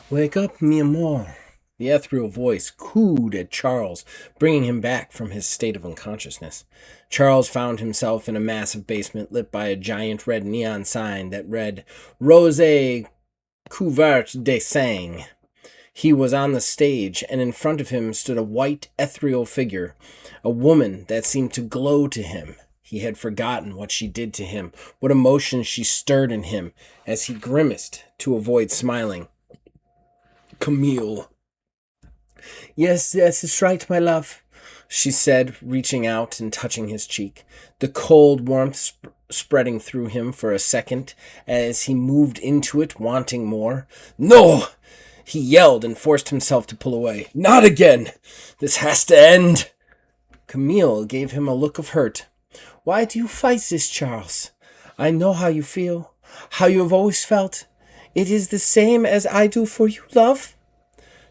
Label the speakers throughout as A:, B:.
A: Wake up, mi amor. The ethereal voice cooed at Charles, bringing him back from his state of unconsciousness. Charles found himself in a massive basement lit by a giant red neon sign that read, Rose Couvert de Sang. He was on the stage, and in front of him stood a white, ethereal figure, a woman that seemed to glow to him. He had forgotten what she did to him, what emotions she stirred in him, as he grimaced to avoid smiling. Camille. Yes, it's right, my love, she said, reaching out and touching his cheek, the cold warmth spreading through him for a second as he moved into it, wanting more. No! He yelled and forced himself to pull away. Not again! This has to end! Camille gave him a look of hurt. Why do you fight this, Charles? I know how you feel, how you have always felt. It is the same as I do for you, love?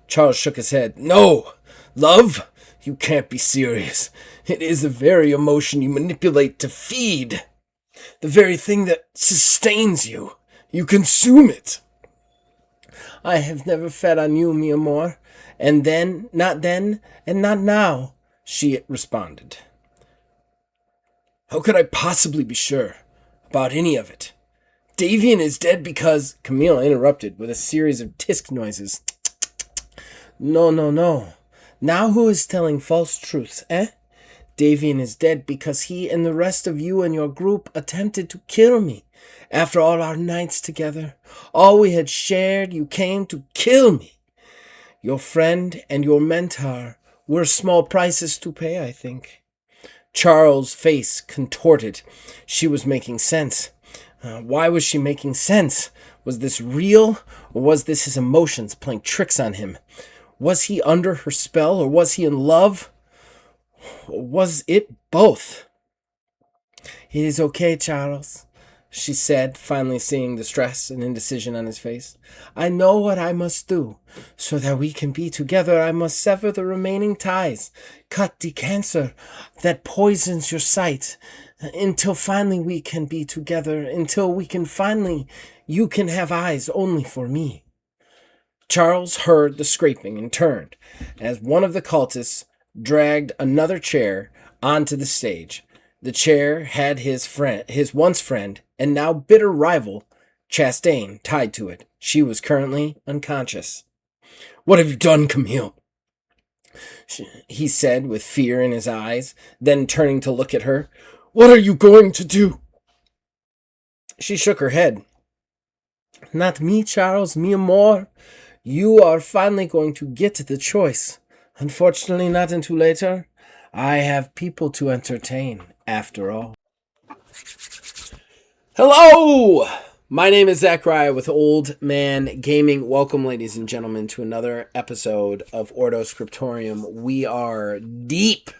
A: Charles shook his head. No! Love? You can't be serious. It is the very emotion you manipulate to feed. The very thing that sustains you. You consume it. I have never fed on you, mi amor. And then, and not now, she responded. How could I possibly be sure about any of it? Davian is dead because... Camille interrupted with a series of tisk noises. No. Now who is telling false truths, eh? Davian is dead because he and the rest of you and your group attempted to kill me. After all our nights together, all we had shared, you came to kill me. Your friend and your mentor were small prices to pay, I think. Charles' face contorted. She was making sense. Why was she making sense? Was this real, or was this his emotions playing tricks on him? Was he under her spell, or was he in love? Or was it both? It is okay, Charles, she said, finally seeing the stress and indecision on his face. I know what I must do. So that we can be together, I must sever the remaining ties, cut the cancer that poisons your sight, until finally we can be together, until we can finally, you can have eyes only for me. Charles heard the scraping and turned as one of the cultists dragged another chair onto the stage. The chair had his once friend, and now bitter rival, Chastain, tied to it. She was currently unconscious. What have you done, Camille? He said with fear in his eyes, then turning to look at her. What are you going to do? She shook her head. Not me, Charles, mi amor. You are finally going to get the choice. Unfortunately, not until later. I have people to entertain, after all. Hello! My name is Zachariah with Old Man Gaming. Welcome, ladies and gentlemen, to another episode of Ordo Scriptorium. We are deep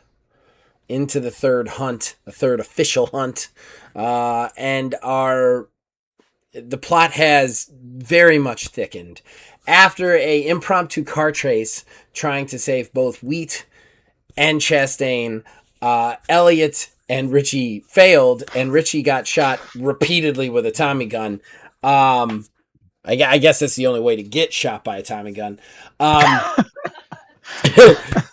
A: into the third official hunt, and the plot has very much thickened. After a impromptu car chase trying to save both Wheat and Chastain, Elliot and Richie failed, and Richie got shot repeatedly with a Tommy gun. I guess that's the only way to get shot by a Tommy gun.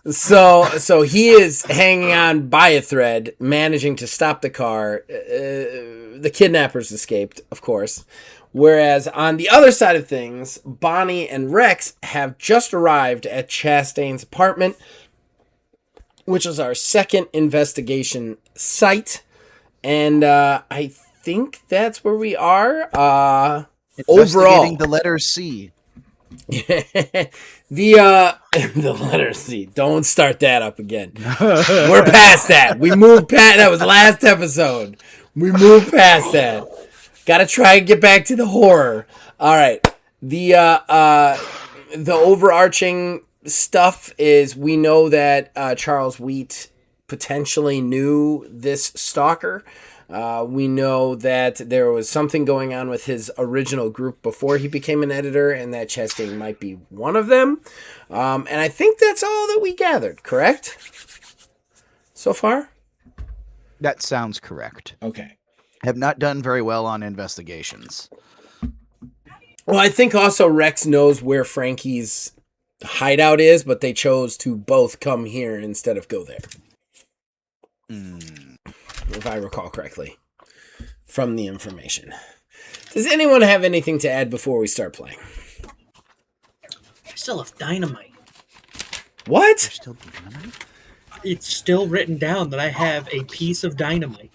A: So he is hanging on by a thread, managing to stop the car. The kidnappers escaped, of course. Whereas on the other side of things, Bonnie and Rex have just arrived at Chastain's apartment, which is our second investigation site. And I think that's where we are.
B: Investigating the letter C.
A: the letter C. Don't start that up again. We're past that. We moved past that. Was last episode. We moved past that. Gotta try and get back to the horror. All right. The overarching stuff is we know that Charles Wheat potentially knew this stalker. We know that there was something going on with his original group before he became an editor, and that Chastain might be one of them. And I think that's all that we gathered, correct? So far?
B: That sounds correct.
A: Okay.
B: Have not done very well on investigations.
A: Well, I think also Rex knows where Frankie's hideout is, but they chose to both come here instead of go there. If I recall correctly from the information. Does anyone have anything to add before we start playing?
C: I still have dynamite.
A: What?
B: There's still dynamite?
C: It's still written down that I have a piece of dynamite.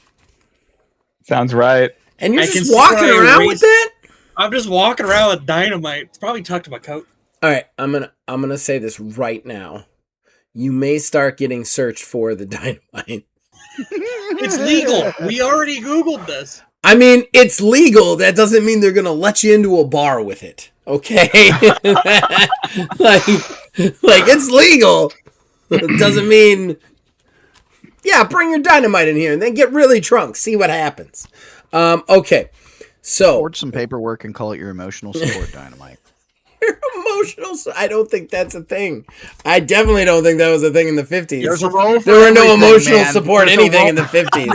D: Sounds right.
A: And you're just walking around with it?
C: I'm just walking around with dynamite. It's probably tucked in my coat.
A: All right, I'm gonna say this right now. You may start getting searched for the dynamite.
C: It's legal. We already Googled this.
A: I mean, it's legal. That doesn't mean they're gonna let you into a bar with it. Okay, like it's legal. It doesn't mean. Yeah, bring your dynamite in here and then get really drunk. See what happens. Okay. So,
B: forge some paperwork and call it your emotional support dynamite.
A: Your emotional. I don't think that's a thing. I definitely don't think that was a thing in the 50s.
B: There's a role for
A: there were no emotional
B: man.
A: support
B: There's
A: anything in the 50s.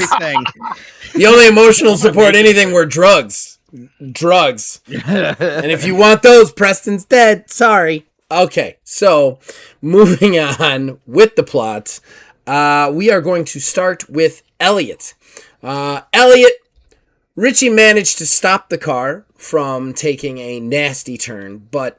A: The only emotional support anything were drugs. Drugs. And if you want those, Preston's dead. Sorry. Okay, so moving on with the plot, we are going to start with Elliot. Elliot. Richie managed to stop the car from taking a nasty turn, but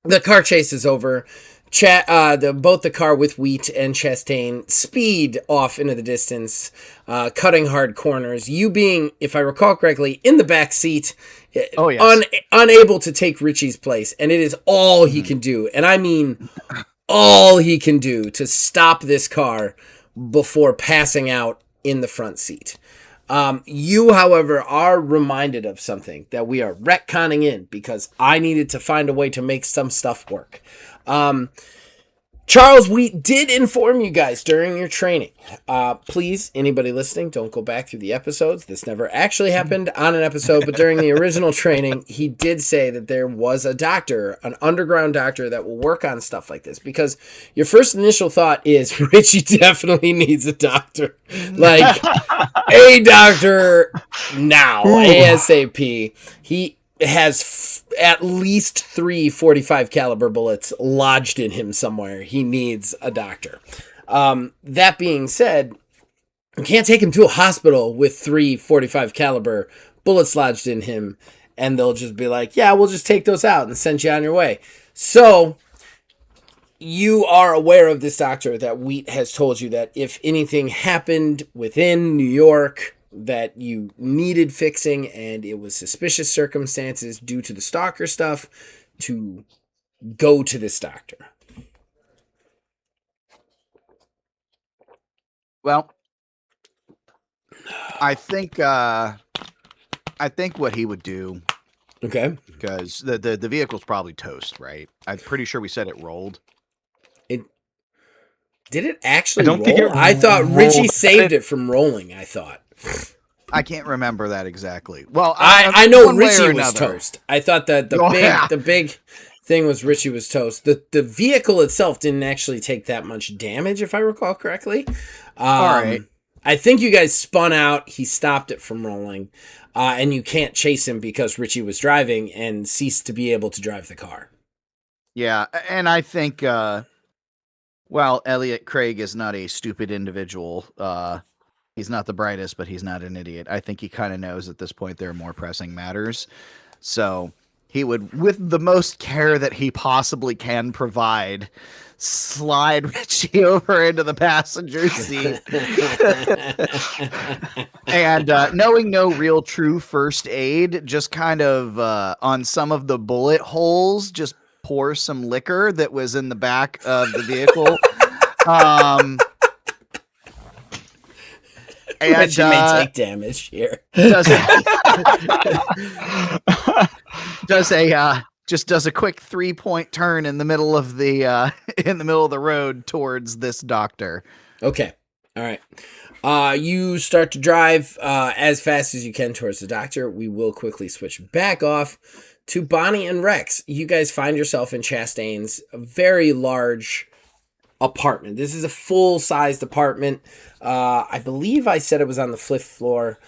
A: the car chase is over. Both the car with Wheat and Chastain speed off into the distance, cutting hard corners. You being, if I recall correctly, in the back seat, unable to take Richie's place, and it is all he can do, and I mean all he can do to stop this car before passing out in the front seat. You, however, are reminded of something that we are retconning in because I needed to find a way to make some stuff work. Charles Wheat did inform you guys during your training. Please, anybody listening, don't go back through the episodes. This never actually happened on an episode, but during the original training, he did say that there was a doctor, an underground doctor that will work on stuff like this. Because your first initial thought is Richie definitely needs a doctor. Like, a doctor now, ASAP. He has at least 3 .45 caliber bullets lodged in him somewhere. He needs a doctor. That being said, you can't take him to a hospital with 3 .45 caliber bullets lodged in him, and they'll just be like, yeah, we'll just take those out and send you on your way. So you are aware of this doctor that Wheat has told you that if anything happened within New York that you needed fixing and it was suspicious circumstances due to the stalker stuff, to go to this doctor.
B: Well, I think what he would do.
A: Okay.
B: Because the vehicle's probably toast, right? I'm pretty sure we said it rolled.
A: Did it actually roll? I thought Richie saved it from rolling, I thought.
B: I can't remember that exactly. Well,
A: I know Richie was toast. I thought that the big thing was Richie was toast. The vehicle itself didn't actually take that much damage, if I recall correctly.
B: All right.
A: I think you guys spun out. He stopped it from rolling, and you can't chase him because Richie was driving and ceased to be able to drive the car.
B: Yeah, and I think, Elliot Craig is not a stupid individual. He's not the brightest, but he's not an idiot. I think he kind of knows at this point there are more pressing matters. So he would, with the most care that he possibly can provide, slide Richie over into the passenger seat. And knowing no real true first aid, just kind of on some of the bullet holes, just pour some liquor that was in the back of the vehicle. And
A: Richie may take damage here.
B: Does a quick 3-point turn in the middle of the road towards this doctor.
A: Okay. All right. You start to drive as fast as you can towards the doctor. We will quickly switch back off to Bonnie and Rex. You guys find yourself in Chastain's very large apartment. This is a full-sized apartment. I believe I said it was on the 5th floor.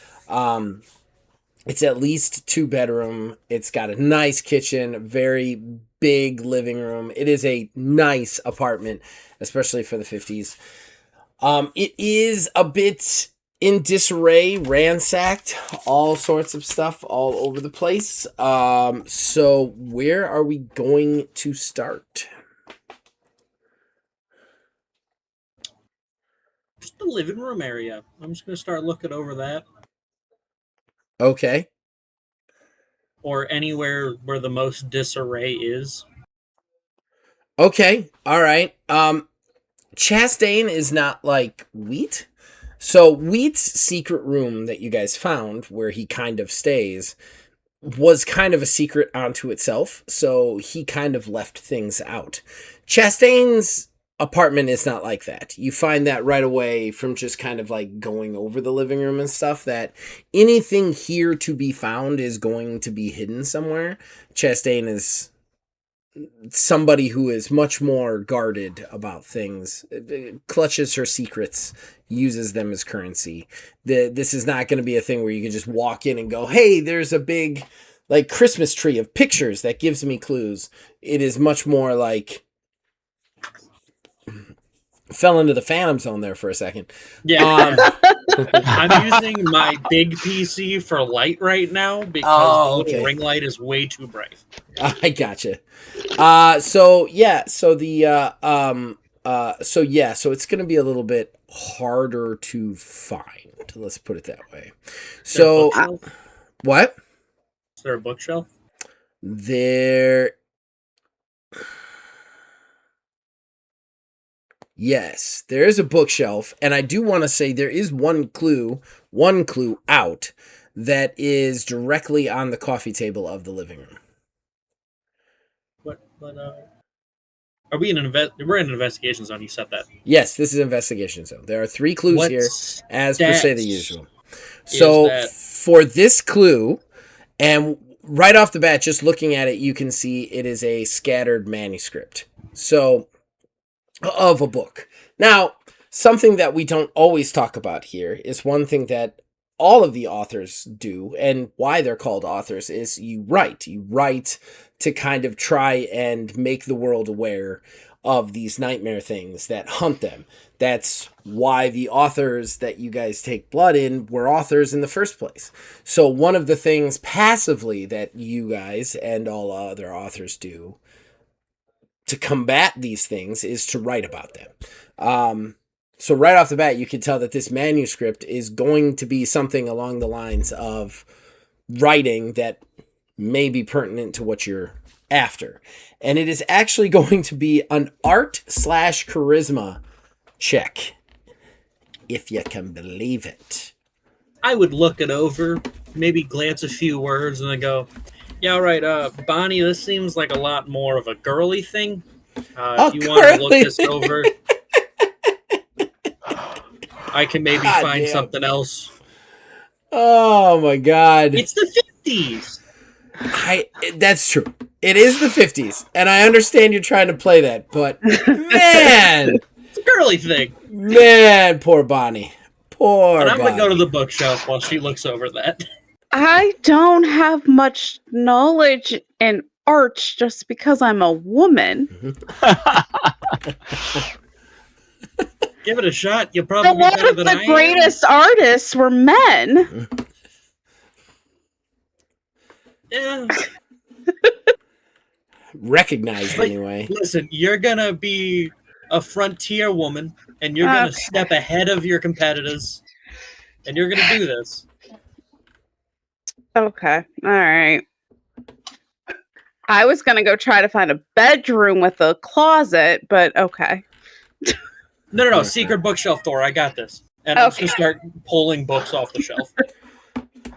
A: It's at least 2-bedroom. It's got a nice kitchen, a very big living room. It is a nice apartment, especially for the 50s. It is a bit in disarray, ransacked, all sorts of stuff all over the place. So where are we going to start?
C: Just the living room area. I'm just going to start looking over that.
A: Okay.
C: Or anywhere where the most disarray is.
A: Okay. All right. Chastain is not like Wheat. So Wheat's secret room that you guys found, where he kind of stays, was kind of a secret unto itself. So he kind of left things out. Chastain's apartment is not like that. You find that right away from just kind of like going over the living room and stuff, that anything here to be found is going to be hidden somewhere. Chastain is somebody who is much more guarded about things, clutches her secrets, uses them as currency. This is not going to be a thing where you can just walk in and go, hey, there's a big like Christmas tree of pictures that gives me clues. It is much more like fell into the Phantom Zone there for a second.
C: Yeah. I'm using my big PC for light right now because the little ring light is way too bright.
A: I gotcha. So it's going to be a little bit harder to find. Let's put it that way. So, what?
C: Is there a bookshelf?
A: Yes, there is a bookshelf, and I do want to say there is one clue out that is directly on the coffee table of the living room.
C: Are we we're in an investigation zone, you said that.
A: Yes, this is investigation zone. There are 3 clues here, as per se the usual. So for this clue, and right off the bat, just looking at it, you can see it is a scattered manuscript. So, of a book. Now, something that we don't always talk about here is one thing that all of the authors do, and why they're called authors, is you write. You write to kind of try and make the world aware of these nightmare things that hunt them. That's why the authors that you guys take blood in were authors in the first place. So one of the things passively that you guys and all other authors do to combat these things is to write about them. So right off the bat, you can tell that this manuscript is going to be something along the lines of writing that may be pertinent to what you're after. And it is actually going to be an art/charisma check, if you can believe it.
C: I would look it over, maybe glance a few words, and then go, yeah, all right, Bonnie, this seems like a lot more of a girly thing. If you want to look this over, I can maybe find something else.
A: Oh my God.
C: It's the 50s.
A: That's true. It is the 50s, and I understand you're trying to play that, but man,
C: it's a girly thing.
A: Man, poor Bonnie.
C: And I'm going to go to the bookshelf while she looks over that.
E: I don't have much knowledge in art just because I'm a woman.
C: Give it a shot. You'll probably
E: A lot of the greatest artists were men.
C: Yeah.
A: Recognized anyway.
C: Listen, you're going to be a frontier woman, and you're going to step ahead of your competitors, and you're going to do this.
E: Okay. All right. I was going to go try to find a bedroom with a closet, but okay.
C: No. Secret bookshelf door. I got this. And I'm just going to start pulling books off the shelf.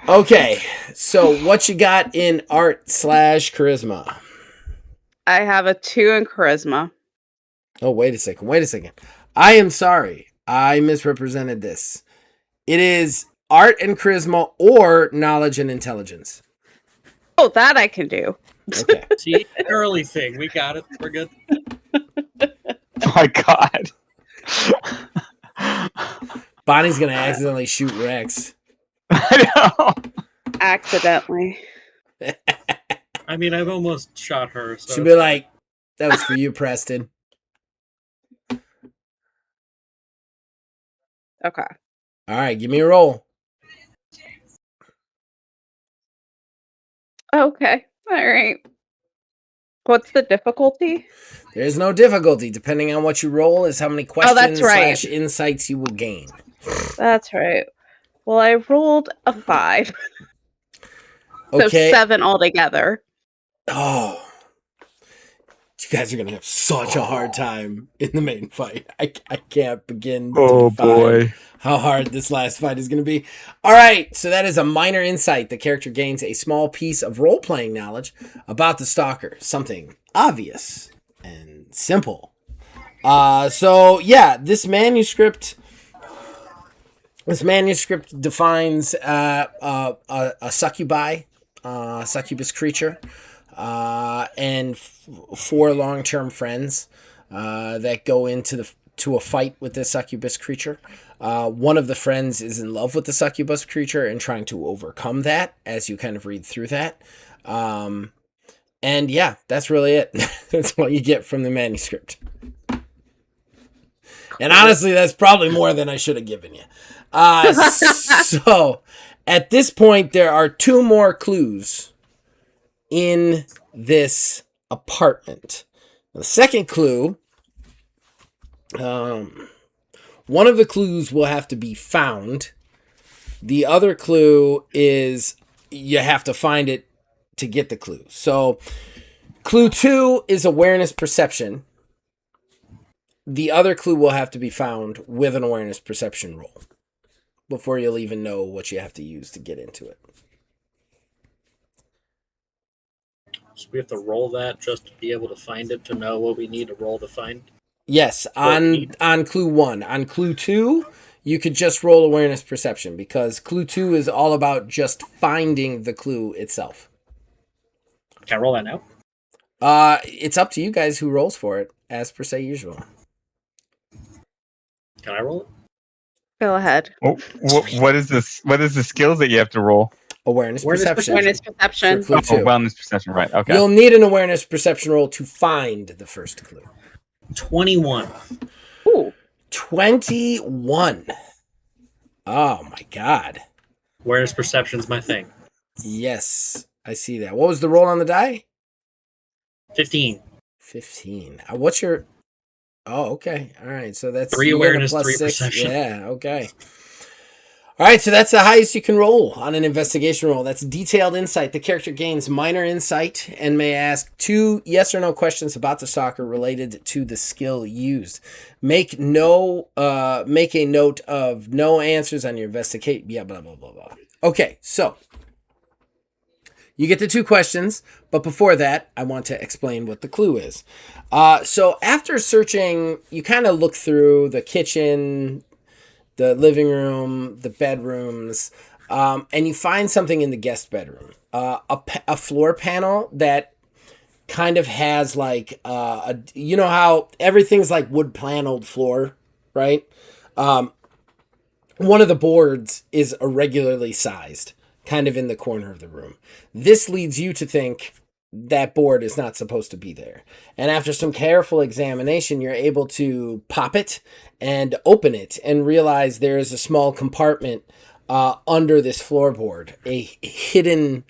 A: Okay. So what you got in art/charisma?
E: I have a 2 in charisma.
A: Oh, wait a second. I am sorry. I misrepresented this. It is art and charisma or knowledge and intelligence.
E: Oh, that I can do.
A: Okay.
C: See, early thing. We got it. We're good.
D: Oh my God.
A: Bonnie's going to accidentally shoot Rex.
D: I know.
E: Accidentally.
C: I mean, I've almost shot her. So
A: She'll be like, that was for you, Preston.
E: Okay.
A: All right, give me a roll.
E: Okay. All right. What's the difficulty?
A: There's no difficulty. Depending on what you roll is how many questions
E: right.
A: / insights you will gain.
E: That's right. Well, I rolled a 5. So
A: Okay.
E: 7 altogether.
A: Oh. You guys are going to have such a hard time in the main fight. I can't begin to define how hard this last fight is going to be. All right, so that is a minor insight. The character gains a small piece of role-playing knowledge about the stalker. Something obvious and simple. So, yeah, this manuscript defines a succubi, succubus creature. And 4 long-term friends that go to a fight with this succubus creature. One of the friends is in love with the succubus creature and trying to overcome that as you kind of read through that. And yeah, that's really it. That's what you get from the manuscript. And honestly, that's probably more than I should have given you. So at this point, there are 2 more clues in this apartment. The second clue, one of the clues will have to be found. The other clue is you have to find it to get the clue. So clue 2 is awareness perception. The other clue will have to be found with an awareness perception roll before you'll even know what you have to use to get into it.
C: So we have to roll that just to be able to find it, to know what we need to roll to find?
A: Yes, on clue 1. On clue 2, you could just roll awareness perception because clue 2 is all about just finding the clue itself.
C: Can I roll that now?
A: It's up to you guys who rolls for it, as per se usual.
C: Can I roll it?
E: Go ahead.
D: What is this? What is the skills that you have to roll?
A: Awareness perception.
E: Awareness perception.
A: For clue 2.
D: Wellness perception, right. Okay.
A: You'll need an awareness perception roll to find the first clue.
C: 21.
E: Ooh.
A: 21. Oh my god.
C: Awareness perception's my thing.
A: Yes, I see that. What was the roll on the die?
C: 15.
A: 15. What's your... Oh, okay. All right. So that's
C: 3 awareness, 3
A: 6.
C: perception.
A: Yeah, okay. All right, so that's the highest you can roll on an investigation roll. That's detailed insight. The character gains minor insight and may ask 2 yes or no questions about the stalker related to the skill used. Make a note of no answers on your investigate. Yeah, blah, blah, blah, blah. Okay, so you get the 2 questions, but before that, I want to explain what the clue is. So after searching, you kind of look through the kitchen, the living room, the bedrooms, and you find something in the guest bedroom. A floor panel that kind of has like, you know how everything's like wood paneled floor, right? One of the boards is irregularly sized, kind of in the corner of the room. This leads you to think that board is not supposed to be there. And after some careful examination, you're able to pop it and open it and realize there is a small compartment under this floorboard, a hidden,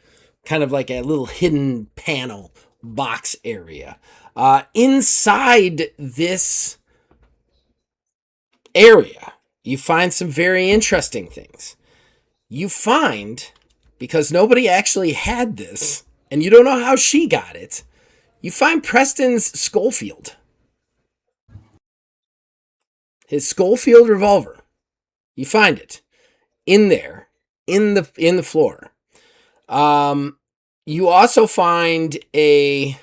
A: kind of like a little hidden panel box area. Inside this area, you find some very interesting things. You find, because nobody actually had this, and you don't know how she got it, you find Preston's Schofield. His Schofield revolver. You find it in there, in the floor. You also find it's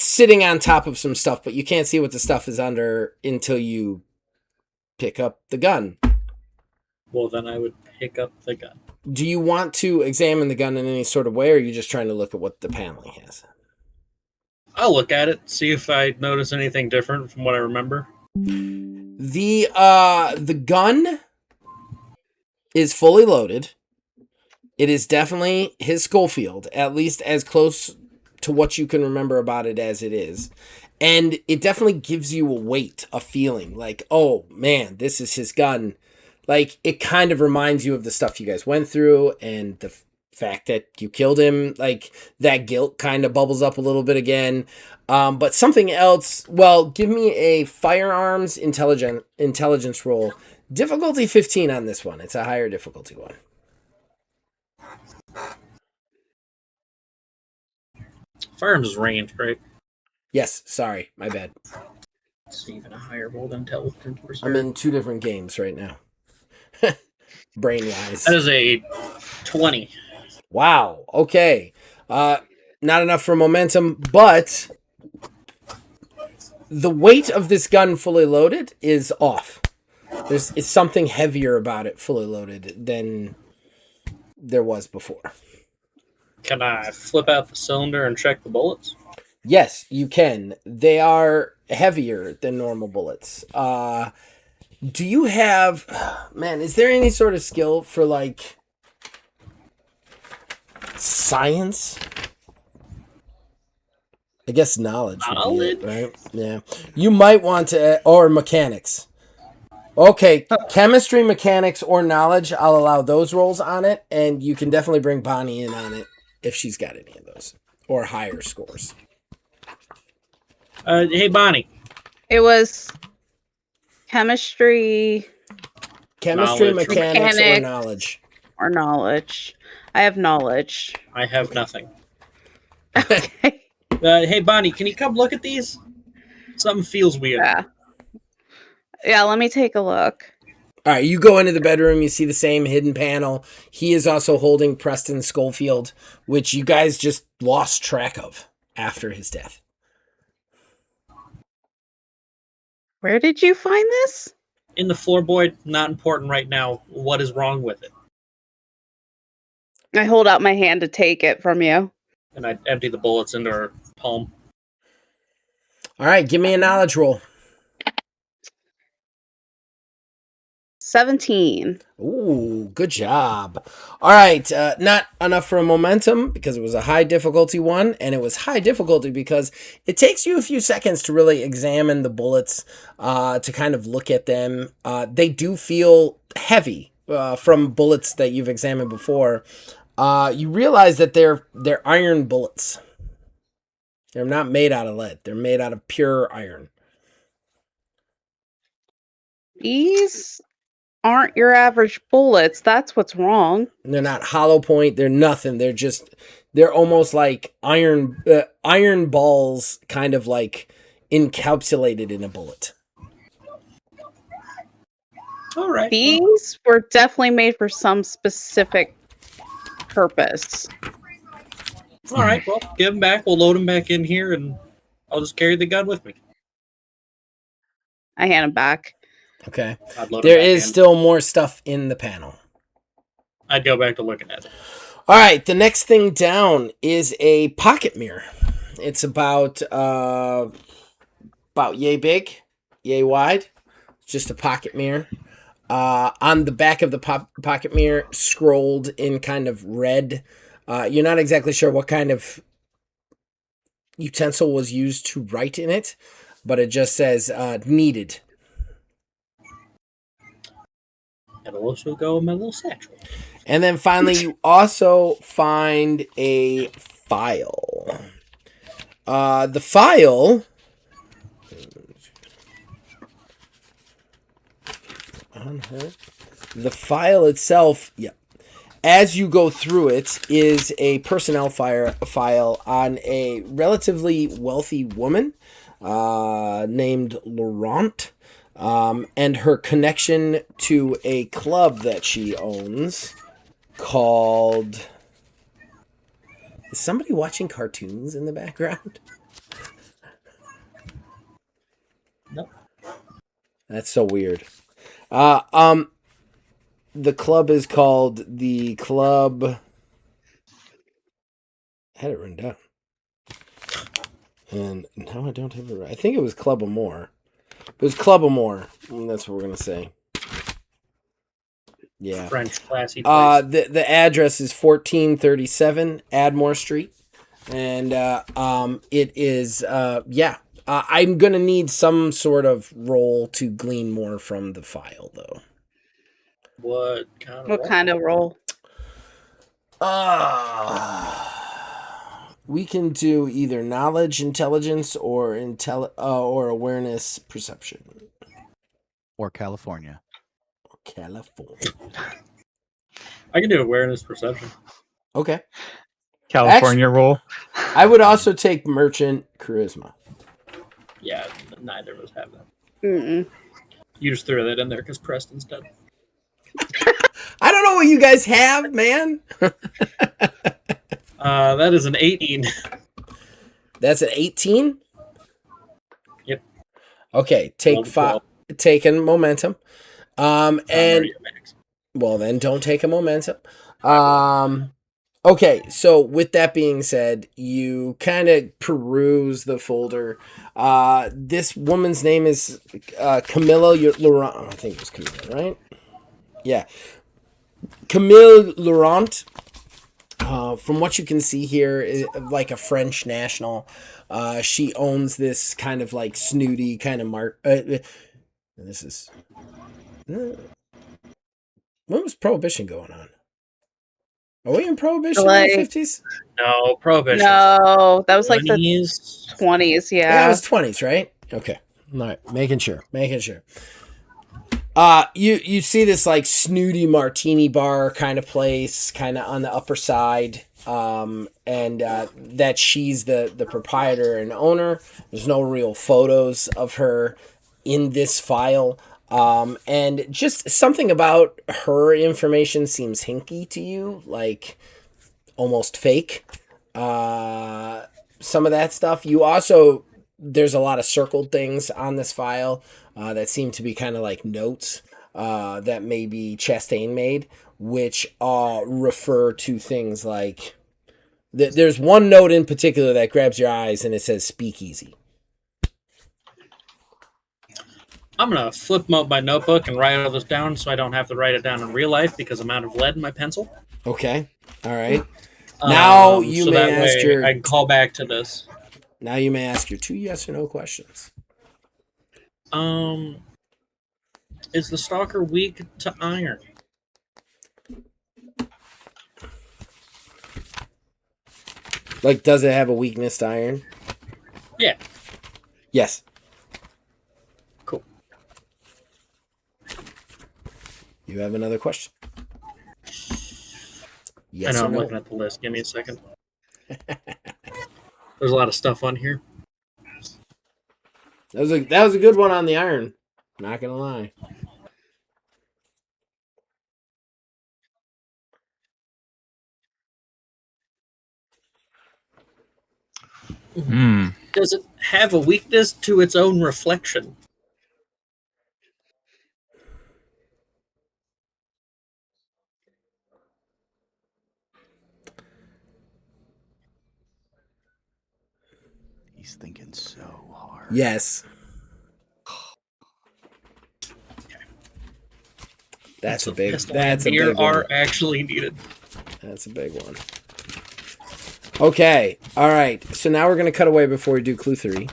A: sitting on top of some stuff, but you can't see what the stuff is under until you pick up the gun.
C: Well, then I would pick up the gun.
A: Do you want to examine the gun in any sort of way, or are you just trying to look at what the paneling has?
C: I'll look at it, see if I notice anything different from what I remember.
A: The gun is fully loaded. It is definitely his Schofield, at least as close to what you can remember about it as it is. And it definitely gives you a weight, a feeling like, oh man, this is his gun. Like, it kind of reminds you of the stuff you guys went through and the fact that you killed him. Like, that guilt kind of bubbles up a little bit again. But something else, well, give me a firearms intelligence roll. Difficulty 15 on this one. It's a higher difficulty one.
C: Firearms is ranged, right?
A: Yes, sorry, my bad.
C: It's even a higher roll than intelligence.
A: I'm in 2 different games right now. Brain-wise.
C: That is a 20.
A: Wow, okay. Not enough for momentum, but the weight of this gun fully loaded is off. It's something heavier about it fully loaded than there was before.
C: Can I flip out the cylinder and check the bullets?
A: Yes, you can. They are heavier than normal bullets. Do you have... Man, is there any sort of skill for, like, science? I guess knowledge would be it, right? Yeah. You might want to... Or mechanics. Okay, chemistry, mechanics, or knowledge, I'll allow those rolls on it, and you can definitely bring Bonnie in on it if she's got any of those. Or higher scores.
C: Hey, Bonnie.
E: It was chemistry
A: Chemistry,
C: Knowledge.
A: mechanics, or
E: Mechanics.
A: knowledge.
E: or knowledge. I have knowledge.
C: I have nothing.
E: Okay.
C: Hey, Bonnie, can you come look at these? Something feels weird.
E: Yeah. Yeah, let me take a look.
A: All right, you go into the bedroom, you see the same hidden panel. He is also holding Preston Schofield, which you guys just lost track of after his death.
E: Where did you find this?
C: In the floorboard, not important right now. What is wrong with it?
E: I hold out my hand to take it from you.
C: And I empty the bullets into her palm.
A: All right, give me a knowledge roll.
E: 17.
A: Ooh, good job. All right, not enough for a momentum because it was a high difficulty one, and it was high difficulty because it takes you a few seconds to really examine the bullets, to kind of look at them. They do feel heavy from bullets that you've examined before. You realize that they're iron bullets. They're not made out of lead. They're made out of pure iron.
E: These aren't your average bullets. That's what's wrong.
A: They're not hollow point. They're nothing. They're almost like iron balls, kind of like encapsulated in a bullet.
C: All right.
E: These were definitely made for some specific purpose.
C: All right. Well, give them back. We'll load them back in here, and I'll just carry the gun with me.
E: I hand them back.
A: Okay.
C: I'd load 'em
A: There
C: back
A: is
C: in.
A: still more stuff in the panel.
C: I'd go back to looking at it.
A: All right. The next thing down is a pocket mirror. It's about yay big, yay wide. Just a pocket mirror. On the back of the pocket mirror, scrolled in kind of red. You're not exactly sure what kind of utensil was used to write in it, but it just says needed.
C: It'll also go in my little satchel.
A: And then finally, you also find a file. The file... On her. The file itself, yeah. As you go through it, is a personnel file on a relatively wealthy woman named Laurent, and her connection to a club that she owns called... Is somebody watching cartoons in the background?
C: Nope.
A: That's so weird. The club is called the Club... I had it written down. And now I don't have it right. I think it was Club Amor. It was Club Amor. That's what we're going to say. Yeah.
C: French classy place.
A: The address is 1437 Admore Street, and it is I'm gonna need some sort of roll to glean more from the file, though.
C: What kind of
E: What
C: role?
E: kind of role?
A: We can do either knowledge, intelligence, or or awareness, perception.
B: Or California.
A: California.
C: I can do awareness perception.
A: Okay.
D: California roll.
A: I would also take merchant charisma.
C: Yeah, neither of us have that.
E: Mm-mm.
C: You just threw that in there because Preston's dead.
A: I don't know what you guys have, man.
C: That is an 18.
A: That's an 18?
C: Yep.
A: Okay, take 5. Taking momentum. And well, then don't take a momentum. Okay, so with that being said, you kind of peruse the folder. This woman's name is Camilla Laurent. I think it was Camilla, right? Yeah. Camille Laurent. From what you can see here, is like a French national. She owns this kind of like snooty kind of this is... when was Prohibition going on? Are we in Prohibition in the 50s?
C: No, Prohibition.
E: No, that was like the
C: 20s.
E: 20s,
A: Yeah, it
E: yeah.
A: was 20s, right? Okay. All right. Making sure. You see this like snooty martini bar kind of place, kind of on the upper side, and that she's the proprietor and owner. There's no real photos of her in this file, and just something about her information seems hinky to you, like almost fake. Some of that stuff. You also, there's a lot of circled things on this file that seem to be kind of like notes that maybe Chastain made, which refer to things like... There's one note in particular that grabs your eyes, and it says speakeasy.
C: I'm going to flip out my notebook and write all this down so I don't have to write it down in real life because I'm out of lead in my pencil.
A: Okay. All right. Now you
C: so
A: may
C: that
A: ask
C: way
A: your...
C: I can call back to this.
A: Now you may ask your 2 yes or no questions.
C: Is the stalker weak to iron?
A: Like, does it have a weakness to iron?
C: Yeah.
A: Yes.
C: Cool.
A: You have another question? Yes
C: I know,
A: or
C: I'm
A: no?
C: looking at the list. Give me a second. There's a lot of stuff on here.
A: That was a good one on the iron. Not gonna lie.
C: Does it have a weakness to its own reflection?
B: He's thinking so hard.
A: Yes. That's a big
C: are
A: one.
C: actually needed.
A: That's a big one. Okay. All right. So now we're going to cut away before we do clue 3.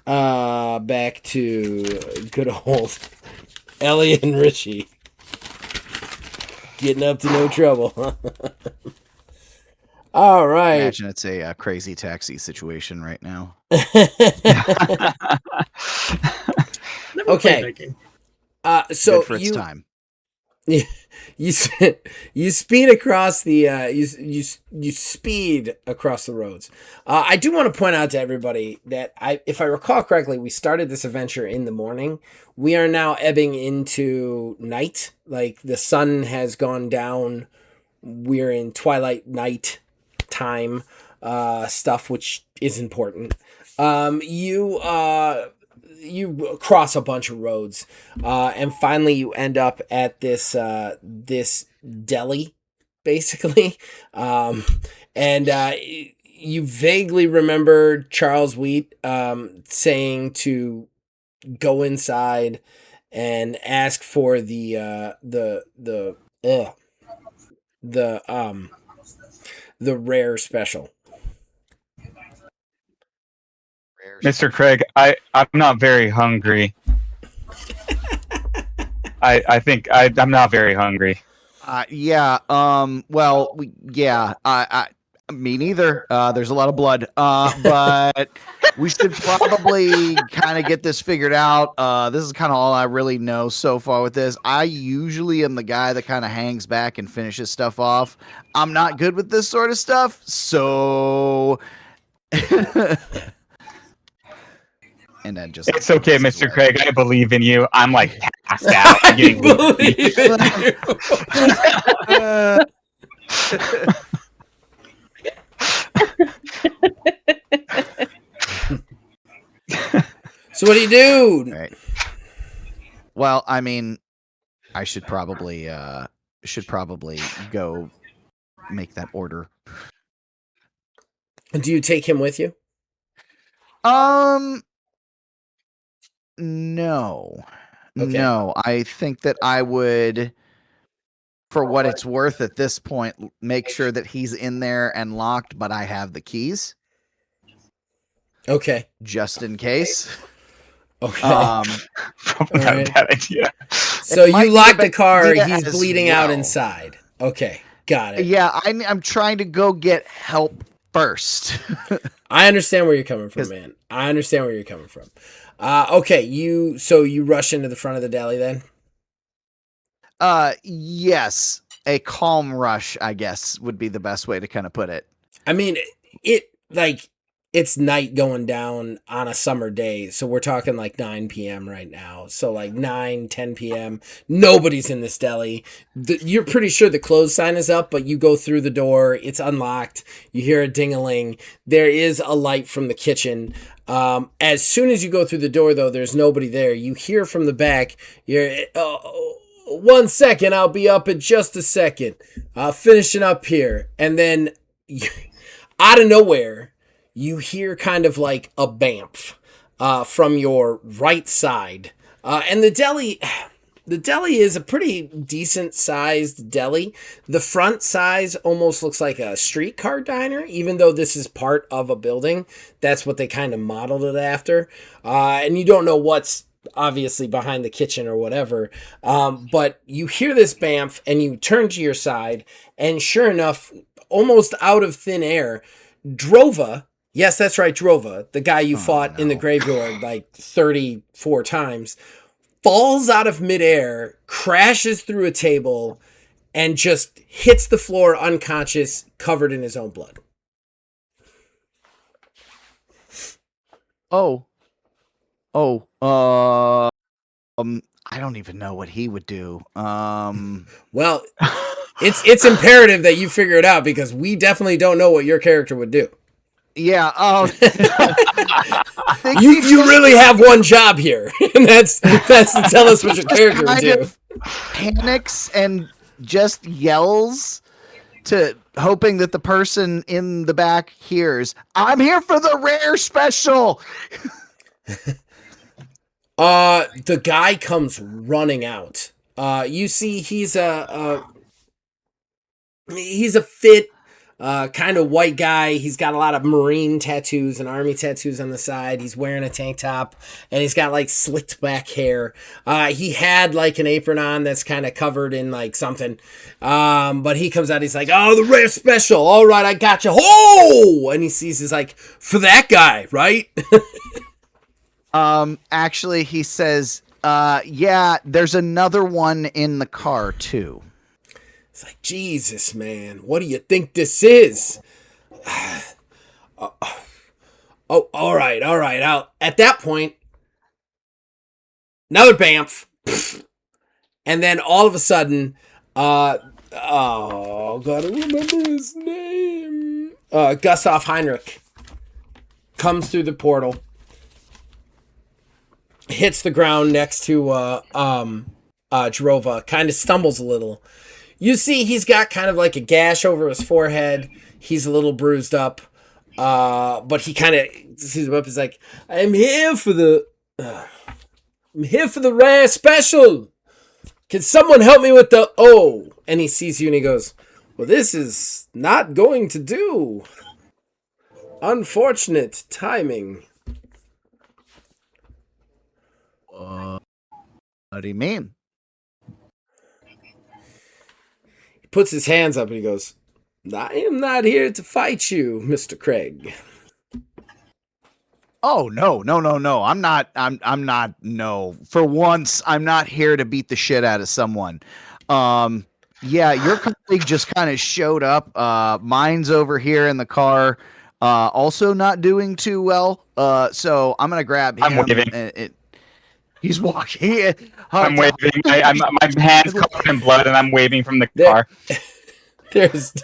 A: Back to good old Ellie and Richie. Getting up to no trouble. All right.
B: Imagine it's a crazy taxi situation right now.
A: Okay. So
B: good for its time.
A: You speed across the you speed across the roads. I do want to point out to everybody that if I recall correctly, we started this adventure in the morning. We are now ebbing into night. Like the sun has gone down. We're in twilight night time stuff, which is important. You cross a bunch of roads, and finally you end up at this deli, basically, and you vaguely remember Charles Wheat saying to go inside and ask for the rare special.
D: Mr. Craig, I'm not very hungry. I think I'm not very hungry.
B: Yeah. Me neither. There's a lot of blood. But we should probably kind of get this figured out. This is kind of all I really know so far with this. I usually am the guy that kind of hangs back and finishes stuff off. I'm not good with this sort of stuff, so. And then just
D: it's okay, Mr. Craig. I believe in you. I'm like passed out. I'm getting
A: believe in So what do you do?
B: Right. Well, I mean, I should probably go make that order.
A: Do you take him with you?
B: No.
A: Okay.
B: No, I think that I would, for what it's worth at this point, make sure that he's in there and locked, but I have the keys.
A: Okay.
B: Just in case.
A: Okay.
D: Probably not a bad idea.
A: So you lock the car,
B: idea
A: he's
B: as
A: bleeding out
B: well.
A: inside. Okay. Got it.
B: Yeah, I'm trying to go get help first.
A: I understand where you're coming from, man. I understand where you're coming from. Okay, you rush into the front of the deli then?
B: Yes. A calm rush, I guess, would be the best way to kind of put it.
A: I mean, it's night going down on a summer day, so we're talking like 9 p.m. right now. So like 9, 10 p.m. Nobody's in this deli. You're pretty sure the close sign is up, but you go through the door. It's unlocked. You hear a ding-a-ling. There is a light from the kitchen. As soon as you go through the door, though, there's nobody there. You hear from the back, you're... 1 second, I'll be up in just a second. Finishing up here. And then, out of nowhere, you hear kind of like a bamf from your right side. And the deli is a pretty decent sized deli. The front size almost looks like a streetcar diner, even though this is part of a building. That's what they kind of modeled it after. And you don't know what's obviously behind the kitchen or whatever. But you hear this bamf and you turn to your side, and sure enough, almost out of thin air, Drova, yes, that's right, Drova, the guy you fought in the graveyard like 34 times, falls out of midair, crashes through a table, and just hits the floor unconscious, covered in his own blood.
B: I don't even know what he would do.
A: Well, it's imperative that you figure it out, because we definitely don't know what your character would do.
B: Yeah.
A: You really have one job here, and that's to tell us what your character would do.
B: Panics and just yells, hoping that the person in the back hears, "I'm here for the rare special."
A: The guy comes running out. You see, he's a fit, kind of white guy. He's got a lot of Marine tattoos and Army tattoos on the side. He's wearing a tank top, and he's got like slicked back hair. He had like an apron on that's kind of covered in like something. But he comes out, he's like, "Oh, the rare special. All right, I got you." Oh! And he sees, he's like, "For that guy, right?"
B: Actually, he says, yeah, there's another one in the car too.
A: It's like, Jesus, man, what do you think this is? Oh, all right. At that point, another bamf. And then all of a sudden, gotta remember his name. Gustav Heinrich comes through the portal, hits the ground next to Drova, kind of stumbles a little. You see he's got kind of like a gash over his forehead. He's a little bruised up. But he kind of sees him up. He's like, "I'm here for the I'm here for the rare special. Can someone help me with the O? And he sees you and he goes, well, this is not going to do. Unfortunate timing.
B: What do you mean?
A: He puts his hands up and he goes, I am not here to fight you, Mr. Craig.
B: Oh, no. I'm not. No. For once, I'm not here to beat the shit out of someone. Yeah, your colleague just kind of showed up. Mine's over here in the car, also not doing too well. So I'm gonna grab him.
D: I'm waving.
B: He's walking.
D: I'm waving. My hands covered in blood, and I'm waving from the car.
A: There's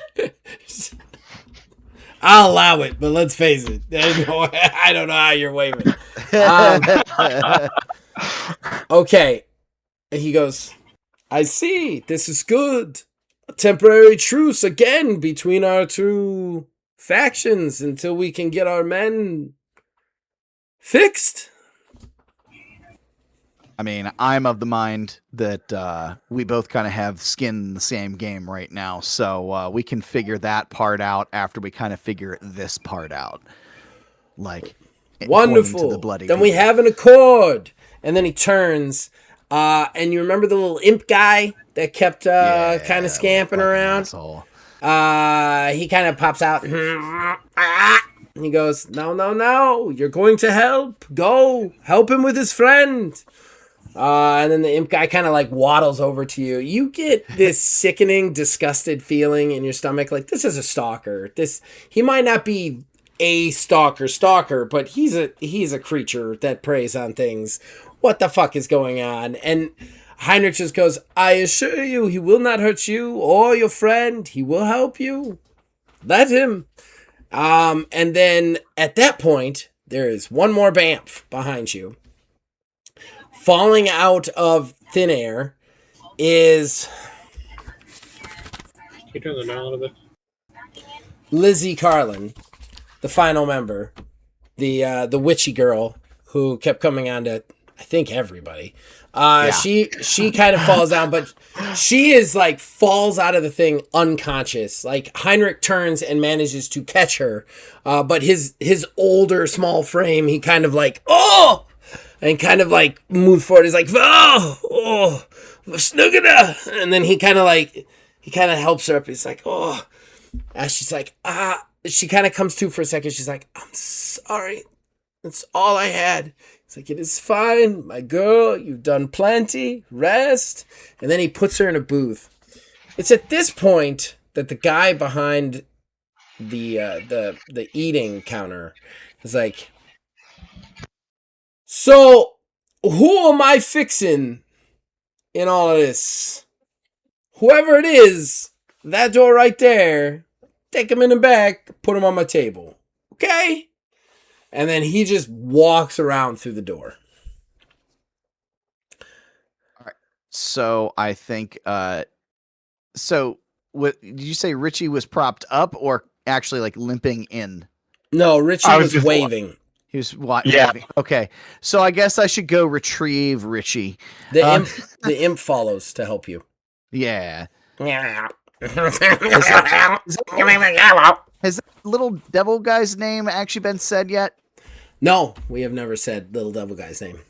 A: I'll allow it, but let's face it. I don't know how you're waving. Okay. And he goes, I see. This is good. A temporary truce again between our two factions until we can get our men fixed.
B: I mean, I'm of the mind that we both kind of have skin in the same game right now, so we can figure that part out after we kind of figure this part out. Like,
A: wonderful.
B: The bloody
A: then we have an accord. And then he turns, and you remember the little imp guy that kept kind of scamping around?
B: Asshole.
A: He kind of pops out. And he goes, no, you're going to help. Go, help him with his friend. And then the imp guy kind of like waddles over to you. You get this sickening, disgusted feeling in your stomach. Like, this is a stalker. He might not be a stalker, but he's a creature that preys on things. What the fuck is going on? And Heinrich just goes, I assure you, he will not hurt you or your friend. He will help you. Let him. And then at that point, there is one more Bamf behind you. Falling out of thin air is...
C: Can you turn them down a little bit?
A: Lizzie Carlin, the final member. The witchy girl who kept coming on to, I think, everybody. She kind of falls down, but she is like falls out of the thing unconscious. Like Heinrich turns and manages to catch her, but his older small frame, he kind of like and kind of like moves forward. He's like Snuggada, and then he kind of helps her up. He's like and she's like she kind of comes to for a second. She's like, I'm sorry, that's all I had. It's like, it is fine, my girl. You've done plenty. Rest. And then he puts her in a booth. It's at this point that the guy behind the eating counter is like, so who am I fixing in all of this? Whoever it is, that door right there, take him in the back, put him on my table. Okay? And then he just walks around through the door.
B: All right. So I think. So what did you say? Richie was propped up, or actually like limping in?
A: No, Richie was waving.
B: He was waving. Okay. So I guess I should go retrieve Richie.
A: The imp follows to help you.
B: Yeah. Has that little devil guy's name actually been said yet?
A: No, we have never said little devil guy's name.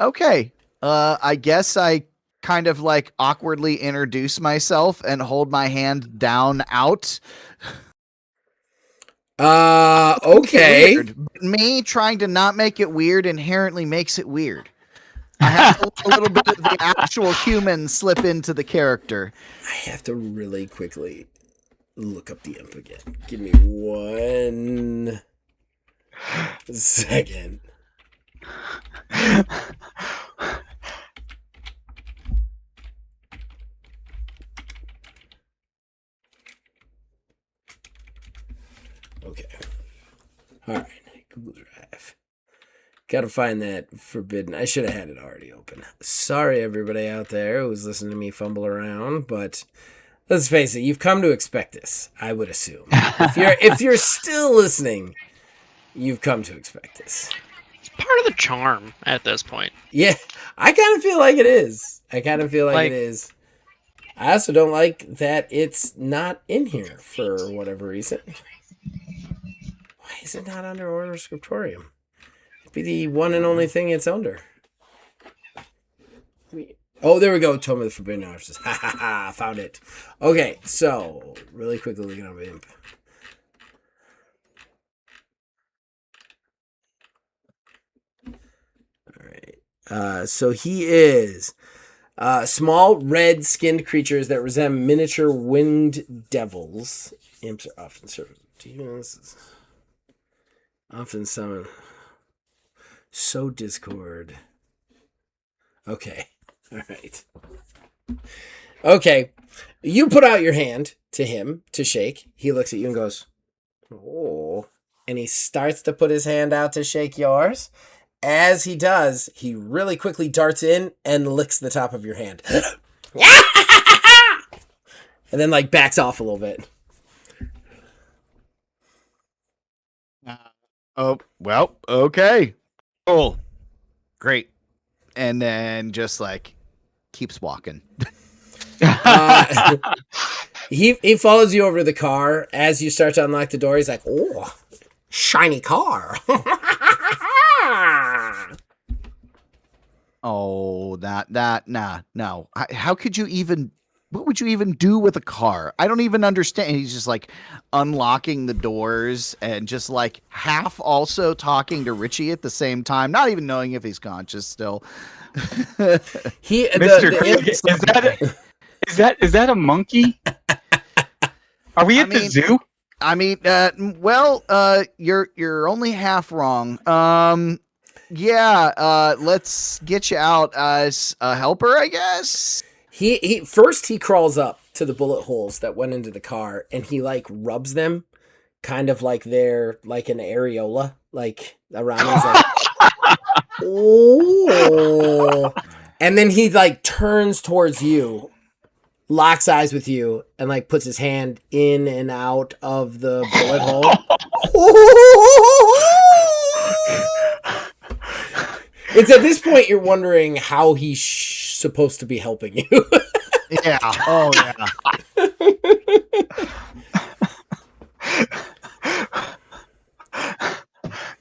B: Okay. I guess I kind of like awkwardly introduce myself and hold my hand down out.
A: Okay.
B: Me trying to not make it weird inherently makes it weird. I have to let a little bit of the actual human slip into the character.
A: I have to really quickly look up the imp again. Give me 1 second. Okay. All right. Google Drive. Gotta find that forbidden. I should have had it already open. Sorry, everybody out there who's listening to me fumble around, but let's face it, you've come to expect this, I would assume. If you're still listening, you've come to expect this.
F: part of the charm at this point.
A: Yeah, I kind of feel like it is.
F: Like-
A: It is. I also don't like that it's not in here for whatever reason. Why is it not under Ordo Scriptorium? It'd be the one and only thing it's under. Oh, there we go. Tome of the Forbidden Arches. Ha ha ha. Found it. Okay, so really quickly looking up Imp. All right. So he is small red-skinned creatures that resemble miniature winged devils. Imps are often served demons. Often summon. So Discord. Okay. All right. Okay. You put out your hand to him to shake. He looks at you and goes, "Oh." And he starts to put his hand out to shake yours. As he does, he really quickly darts in and licks the top of your hand. And then, like, backs off a little bit.
B: Oh, well, okay. Cool. Great. And then just, like, keeps walking.
A: He follows you over to the car. As you start to unlock the door, he's like, "Oh, shiny car."
B: Oh, no. How could you even, what would you even do with a car? I don't even understand. He's just like unlocking the doors and just like half also talking to Richie at the same time, not even knowing if he's conscious still.
D: Mr. Craig, is that a monkey? Are we at the zoo?
B: I mean, you're only half wrong. Let's get you out as a helper, I guess.
A: He first he crawls up to the bullet holes that went into the car and he like rubs them, kind of like they're like an areola, like around him. He's like, "Oh," and then he like turns towards you, locks eyes with you, and like puts his hand in and out of the bullet hole. It's at this point you're wondering how he's supposed to be helping you.
B: Yeah. Oh, yeah.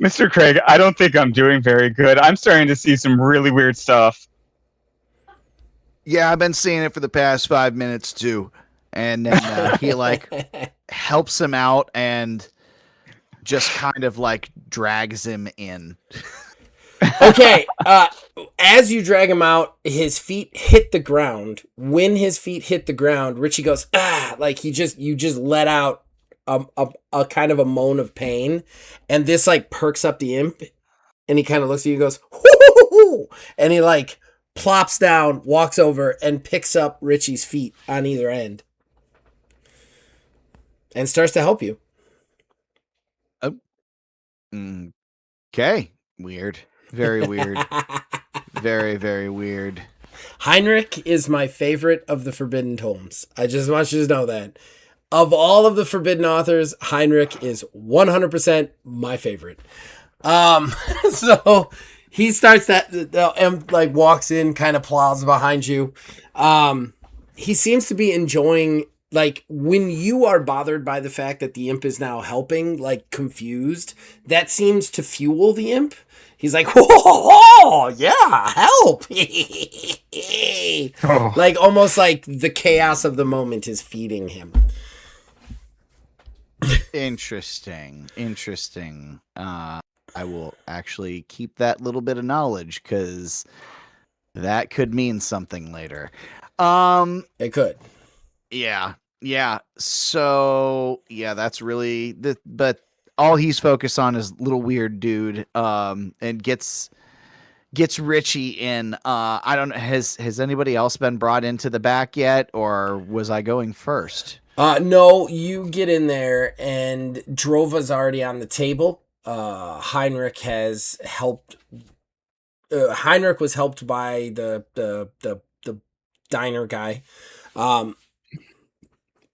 D: Mr. Craig, I don't think I'm doing very good. I'm starting to see some really weird stuff.
B: Yeah, I've been seeing it for the past 5 minutes too. And then he like helps him out and just kind of like drags him in.
A: Okay, as you drag him out, his feet hit the ground. When his feet hit the ground, Richie goes, "Ah," like you just let out a kind of a moan of pain, and this like perks up the imp, and he kind of looks at you and goes, "Hoo-hoo-hoo-hoo," and he like plops down, walks over, and picks up Richie's feet on either end, and starts to help you.
B: Okay, weird. Very weird. Very, very weird.
A: Heinrich is my favorite of the Forbidden Tomes. I just want you to know that. Of all of the Forbidden authors, Heinrich is 100% my favorite. So he starts and like walks in, kind of plows behind you. He seems to be enjoying, like, when you are bothered by the fact that the imp is now helping, like confused, that seems to fuel the imp. He's like, "Whoa, yeah, help." Like almost like the chaos of the moment is feeding him.
B: Interesting. I will actually keep that little bit of knowledge because that could mean something later.
A: It could.
B: Yeah. So yeah, that's really but all he's focused on is little weird dude. And gets Richie in. I don't know. Has anybody else been brought into the back yet, or was I going first?
A: No, you get in there, and Drova's already on the table. Heinrich has helped. Heinrich was helped by the diner guy.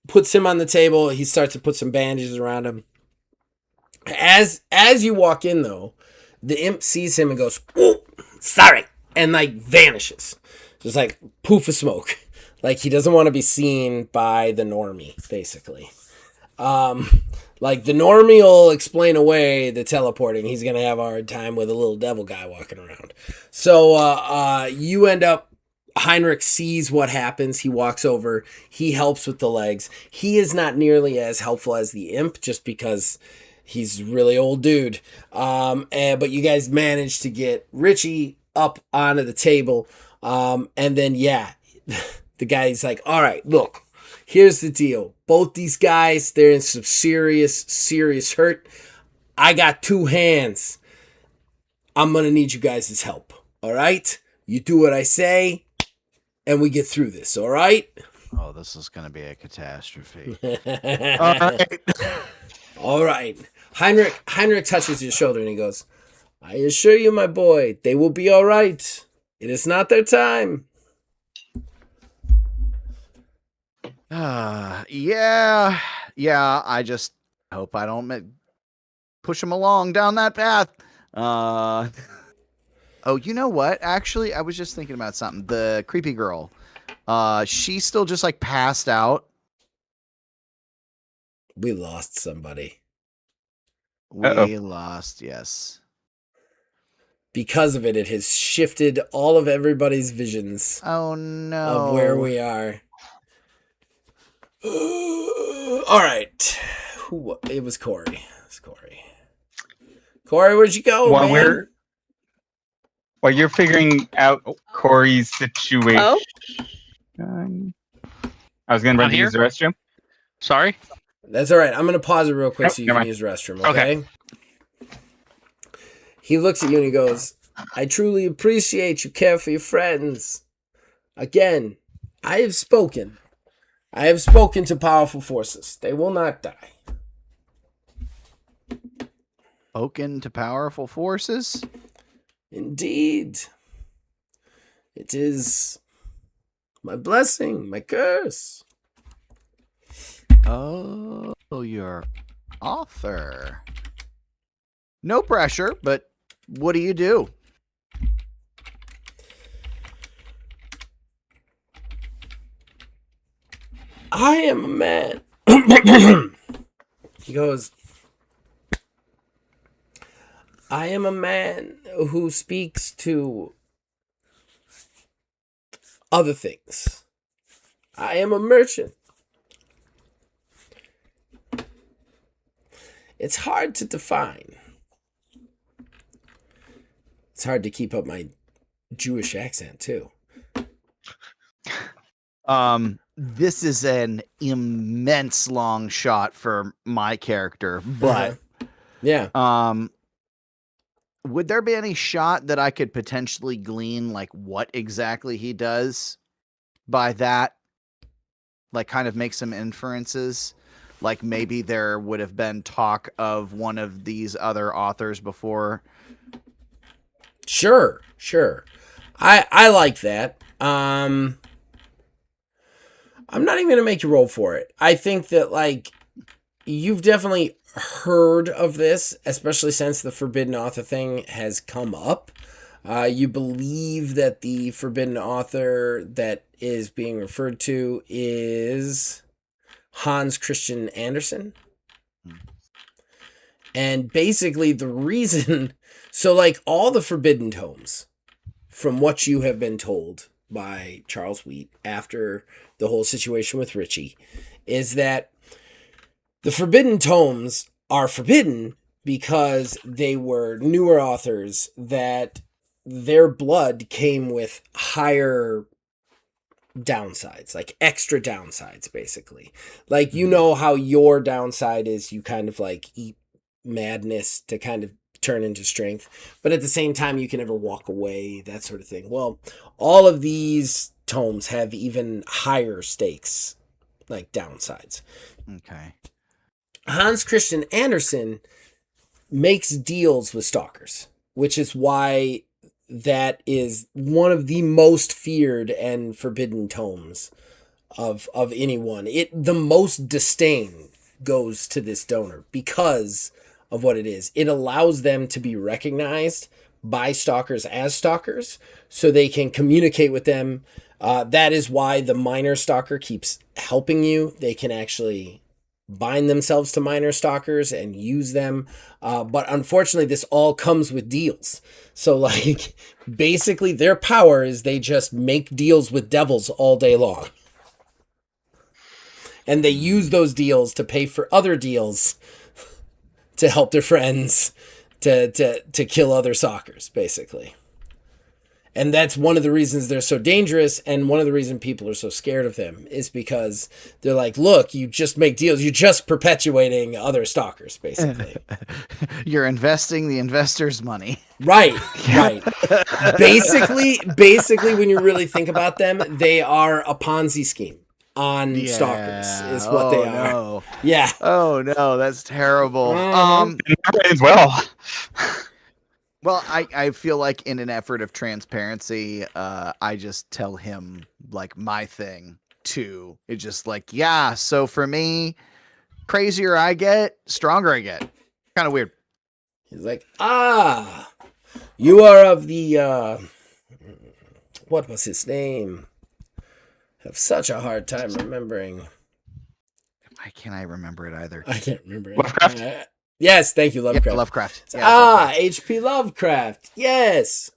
A: Puts him on the table. He starts to put some bandages around him. As you walk in, though, The imp sees him and goes, "Oh, sorry," and like vanishes, just like poof of smoke. Like he doesn't want to be seen by the normie, basically. Like the normie will explain away the teleporting. He's gonna have a hard time with a little devil guy walking around. So you end up. Heinrich sees what happens. He walks over. He helps with the legs. He is not nearly as helpful as the imp, just because he's a really old dude. But you guys manage to get Richie up onto the table. And then the guy's like, "All right, look, here's the deal. Both these guys, they're in some serious hurt. I got 2 hands. I'm gonna need you guys' help. All right, you do what I say." And we get through this, all right?
B: Oh, this is going to be a catastrophe.
A: All right. All right. Heinrich touches your shoulder and he goes, "I assure you, my boy, they will be all right. It is not their time."
B: Yeah. I just hope I don't push them along down that path. Oh, you know what? Actually, I was just thinking about something. The creepy girl, she's still just like passed out.
A: We lost somebody.
B: We lost, yes.
A: Because of it, it has shifted all of everybody's visions
B: Oh no.
A: of where we are. All right. It was Corey. Corey, where'd you go, man?
D: While you're figuring out Corey's situation,
E: Oh,
D: I was going to run
F: I'm
D: to use the restroom.
F: Sorry?
A: That's all right. I'm going to pause it real quick
D: Nope,
A: so you
D: never
A: can
D: mind.
A: use the restroom,
F: Okay.
A: okay? He looks at you and he goes, "I truly appreciate you care for your friends. Again, I have spoken. I have spoken to powerful forces. They will not die."
B: Spoken to powerful forces?
A: Indeed. It is my blessing, my curse.
B: Oh, you're author. No pressure, but what do you do?
A: I am a man. He goes, "I am a man who speaks to other things. I am a merchant. It's hard to define. It's hard to keep up my Jewish accent, too."
B: This is an immense long shot for my character, but
A: Yeah.
B: would there be any shot that I could potentially glean like what exactly he does by that? Like kind of make some inferences? Like maybe there would have been talk of one of these other authors before.
A: Sure. I like that. I'm not even going to make you roll for it. I think that, like, you've definitely heard of this, especially since the Forbidden Author thing has come up. You believe that the Forbidden Author that is being referred to is Hans Christian Andersen. And basically the reason... So, like, all the Forbidden Tomes, from what you have been told by Charles Wheat after the whole situation with Richie, is that the Forbidden Tomes are forbidden because they were newer authors that their blood came with higher downsides, like extra downsides, basically. Like, you know how your downside is you kind of like eat madness to kind of turn into strength, but at the same time you can never walk away, that sort of thing. Well, all of these tomes have even higher stakes, like downsides.
B: Okay.
A: Hans Christian Andersen makes deals with stalkers, which is why that is one of the most feared and forbidden tomes of anyone. The most disdain goes to this donor because of what it is. It allows them to be recognized by stalkers as stalkers so they can communicate with them. That is why the minor stalker keeps helping you. They can actually bind themselves to minor stalkers and use them. But unfortunately, this all comes with deals. So, like, basically their power is they just make deals with devils all day long. And they use those deals to pay for other deals to help their friends to kill other stalkers, basically. And that's one of the reasons they're so dangerous, and one of the reasons people are so scared of them is because they're like, look, you just make deals. You're just perpetuating other stalkers, basically.
B: You're investing the investor's money.
A: Right, right. Basically, when you really think about them, they are a Ponzi scheme on stalkers is what they are.
B: No.
A: Yeah.
B: Oh, no, that's terrible.
D: As well.
B: Well, I feel like in an effort of transparency, I just tell him like my thing too. It's just like, yeah, so for me, crazier I get, stronger I get. Kind of weird.
A: He's like, you are of the, what was his name? I have such a hard time remembering.
B: Why can't I remember it either?
A: I can't remember it.
D: Lovecraft?
A: Yes, thank you, Lovecraft.
B: Yeah, Lovecraft. Yeah,
A: H.P. Lovecraft. Yes.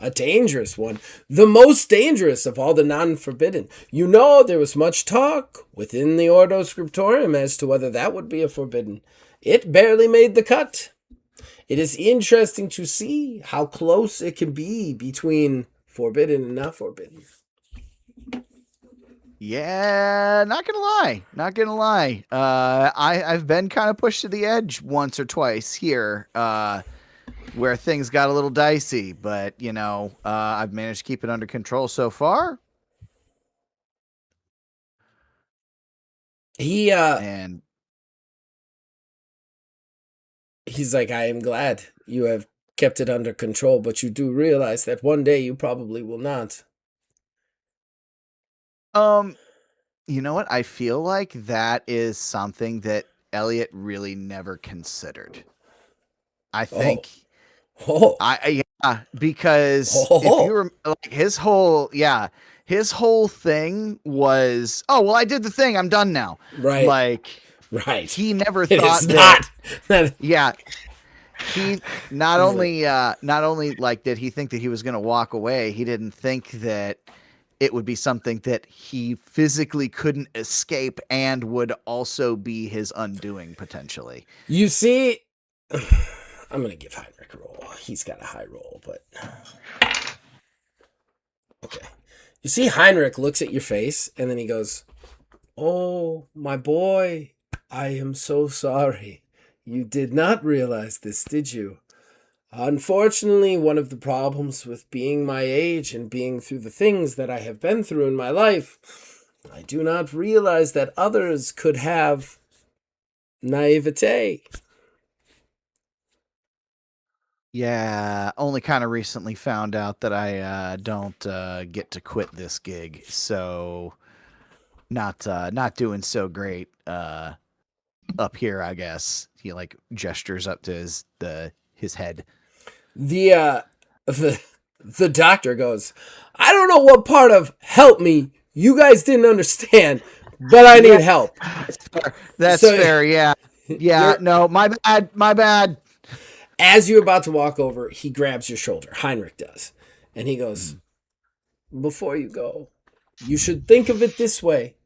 A: A dangerous one. The most dangerous of all the non-forbidden. You know, there was much talk within the Ordo Scriptorium as to whether that would be a forbidden. It barely made the cut. It is interesting to see how close it can be between forbidden and not forbidden.
B: Yeah, not gonna lie. I've been kind of pushed to the edge once or twice here, where things got a little dicey, but you know, I've managed to keep it under control so far. And
A: he's like, I am glad you have kept it under control, but you do realize that one day you probably will not.
B: You know what? I feel like that is something that Elliot really never considered. I think. Because if you were like his whole thing was, oh well, I did the thing, I'm done now.
A: Right.
B: Like,
A: right.
B: He never
A: It
B: thought
A: is
B: that.
A: not.
B: Yeah. He not only like did he think that he was going to walk away, he didn't think that it would be something that he physically couldn't escape and would also be his undoing potentially.
A: You see, I'm going to give Heinrich a roll. He's got a high roll, but okay. You see, Heinrich looks at your face and then he goes, "Oh, my boy, I am so sorry. You did not realize this, did you? Unfortunately, one of the problems with being my age and being through the things that I have been through in my life, I do not realize that others could have naivete."
B: Yeah, only kind of recently found out that I don't get to quit this gig, so not doing so great up here, I guess. He like gestures up to his head.
A: The doctor goes, "I don't know what part of help me you guys didn't understand, but I need help."
B: That's fair. Yeah. No, my bad.
A: As you're about to walk over, he grabs your shoulder. Heinrich does. And he goes, "Before you go, you should think of it this way.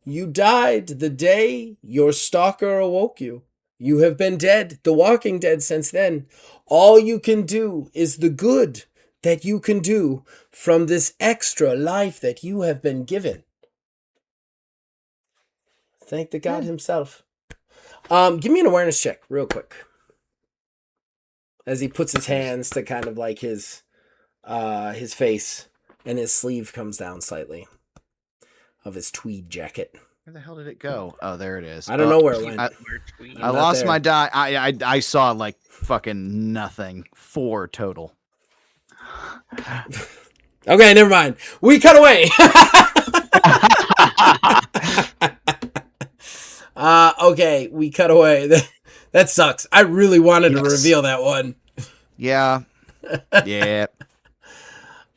A: You died the day your stalker awoke you. You have been dead, the walking dead, since then. All you can do is the good that you can do from this extra life that you have been given." Thank the God himself. Give me an awareness check real quick. As he puts his hands to kind of like his face, and his sleeve comes down slightly of his tweed jacket.
B: Where the hell did it go? Oh, there it is.
A: I don't know where it went.
B: I lost my die. I saw like fucking nothing. 4 total.
A: Okay, never mind. We cut away. Okay, we cut away. That sucks. I really wanted to
B: Yes.
A: reveal that one.
B: Yeah. Yeah.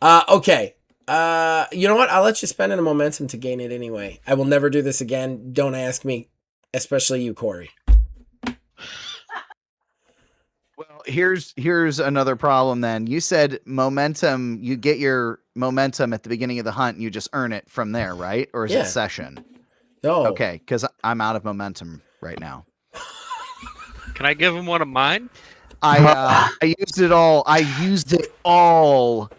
A: Okay. You know what? I'll let you spend a momentum to gain it anyway. I will never do this again. Don't ask me, especially you, Corey.
B: Well, here's another problem then. You said momentum, you get your momentum at the beginning of the hunt and you just earn it from there, right? Or is
A: Yeah.
B: it session?
A: No.
B: Okay, because I'm out of momentum right now.
F: Can I give him one of mine?
B: I used it all. I used it all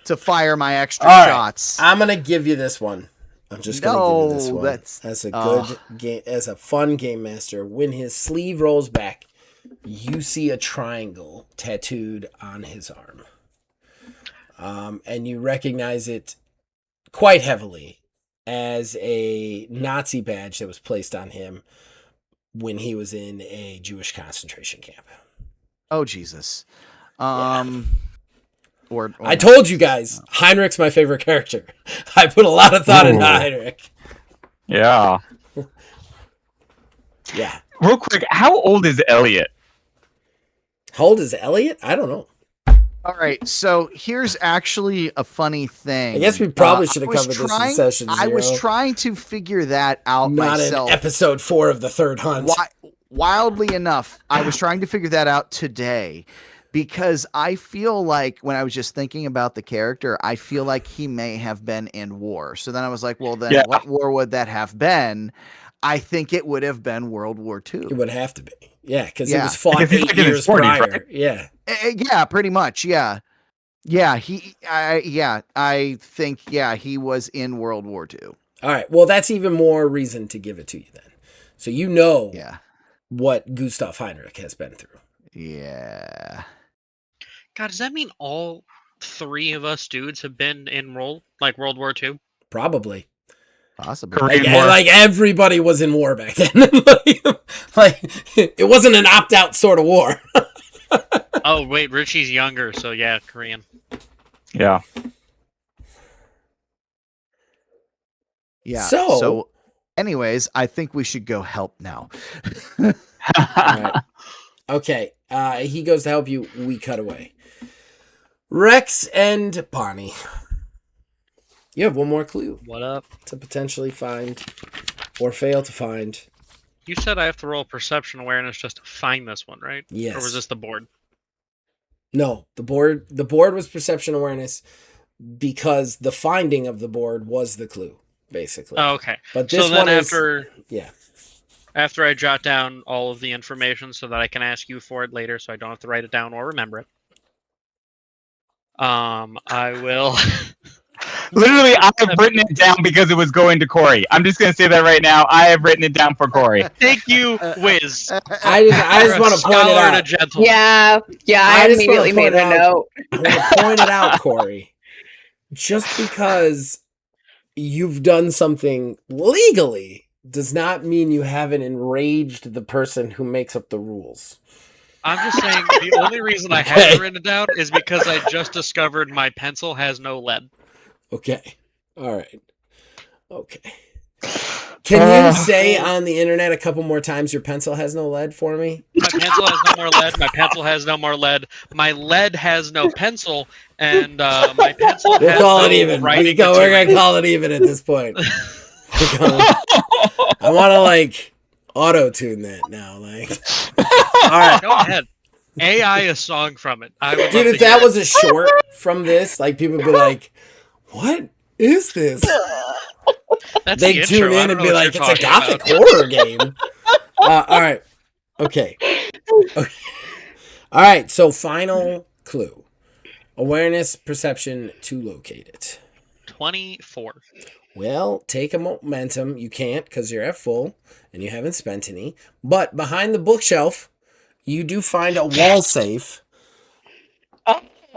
B: to fire my extra
A: All right.
B: shots.
A: I'm gonna give you this one. I'm just gonna give you this
B: No,
A: one.
B: that's-
A: As a good game, as a fun game master. When his sleeve rolls back, you see a triangle tattooed on his arm, and you recognize it quite heavily as a Nazi badge that was placed on him when he was in a Jewish concentration camp.
B: Oh Jesus. Or
A: I told you guys, Heinrich's my favorite character. I put a lot of thought into Heinrich.
D: Yeah.
A: Yeah.
D: Real quick, how old is Elliot?
A: How old is Elliot? I don't know.
B: All right, so here's actually a funny thing.
A: I guess we probably should have
B: I was
A: covered this in
B: trying-
A: session 0.
B: I was trying to figure that out
A: Not
B: myself.
A: in episode 4 of the third hunt.
B: Wildly enough, I was trying to figure that out today because I feel like when I was just thinking about the character, I feel like he may have been in war. So then I was like, well, then
D: Yeah.
B: what war would that have been? I think it would have been World War II.
A: It would have to be. Yeah, because it
B: Yeah.
A: was fought
D: Because he's
A: 8
D: like in his
A: years
D: 40s,
A: prior.
D: right?
A: Yeah.
B: Yeah, pretty much. Yeah. I think, he was in World War II.
A: All right. Well, that's even more reason to give it to you then. So you know
B: Yeah.
A: what Gustav Heinrich has been through.
B: Yeah.
F: God, does that mean all 3 of us dudes have been in World War II?
A: Probably.
B: Possibly.
D: Korean War.
A: Like everybody was in war back then. like it wasn't an opt-out sort of war.
F: Oh wait, Richie's younger, so yeah, Korean.
D: Yeah.
B: Yeah.
A: So-
B: anyways, I think we should go help now.
A: All right. Okay. He goes to help you. We cut away. Rex and Bonnie. You have one more clue
F: What up?
A: to potentially find or fail to find.
F: You said I have to roll perception awareness just to find this one, right?
A: Yes.
F: Or was this the board?
A: No, the board was perception awareness because the finding of the board was the clue, basically.
F: Oh, okay.
A: But this
F: So then
A: one is
F: after I jot down all of the information so that I can ask you for it later so I don't have to write it down or remember it. I will
D: Literally, I have written it down because it was going to Corey. I'm just going to say that right now. I have written it down for Corey.
F: thank you, Wiz.
A: I just want to point it
F: Scholar and a
A: out.
F: gentleman.
E: Yeah,
A: I
E: I
A: just wanna
E: immediately made
A: point
E: a
A: out-
E: note.
A: I want to point it out, Corey. Just because you've done something legally does not mean you haven't enraged the person who makes up the rules.
F: I'm just saying the only reason I
A: Okay.
F: haven't written it down is because I just discovered my pencil has no lead.
A: Okay. All right. Okay. Can you say on the internet a couple more times your pencil has no lead for me?
F: My pencil has no more lead. My pencil has no more lead. My lead has no pencil, and my pencil
A: We'll
F: has
A: call
F: no
A: it even.
F: writing
A: We're
F: material.
A: going to call it even at this point. I want to auto-tune that now. All right.
F: Go ahead. AI a song from it. I would
A: Dude,
F: love
A: if
F: to hear
A: that
F: it.
A: was a short from this, people would be like, what is this?
F: That's
A: They
F: the
A: tune
F: intro. I
A: in
F: don't
A: and
F: know
A: be
F: what
A: like,
F: you're
A: it's a
F: talking
A: gothic
F: about.
A: horror game. All right. Okay. All right. So final clue. Awareness, perception to locate it.
F: 24.
A: Well, take a momentum. You can't because you're at full and you haven't spent any. But behind the bookshelf, you do find a wall safe.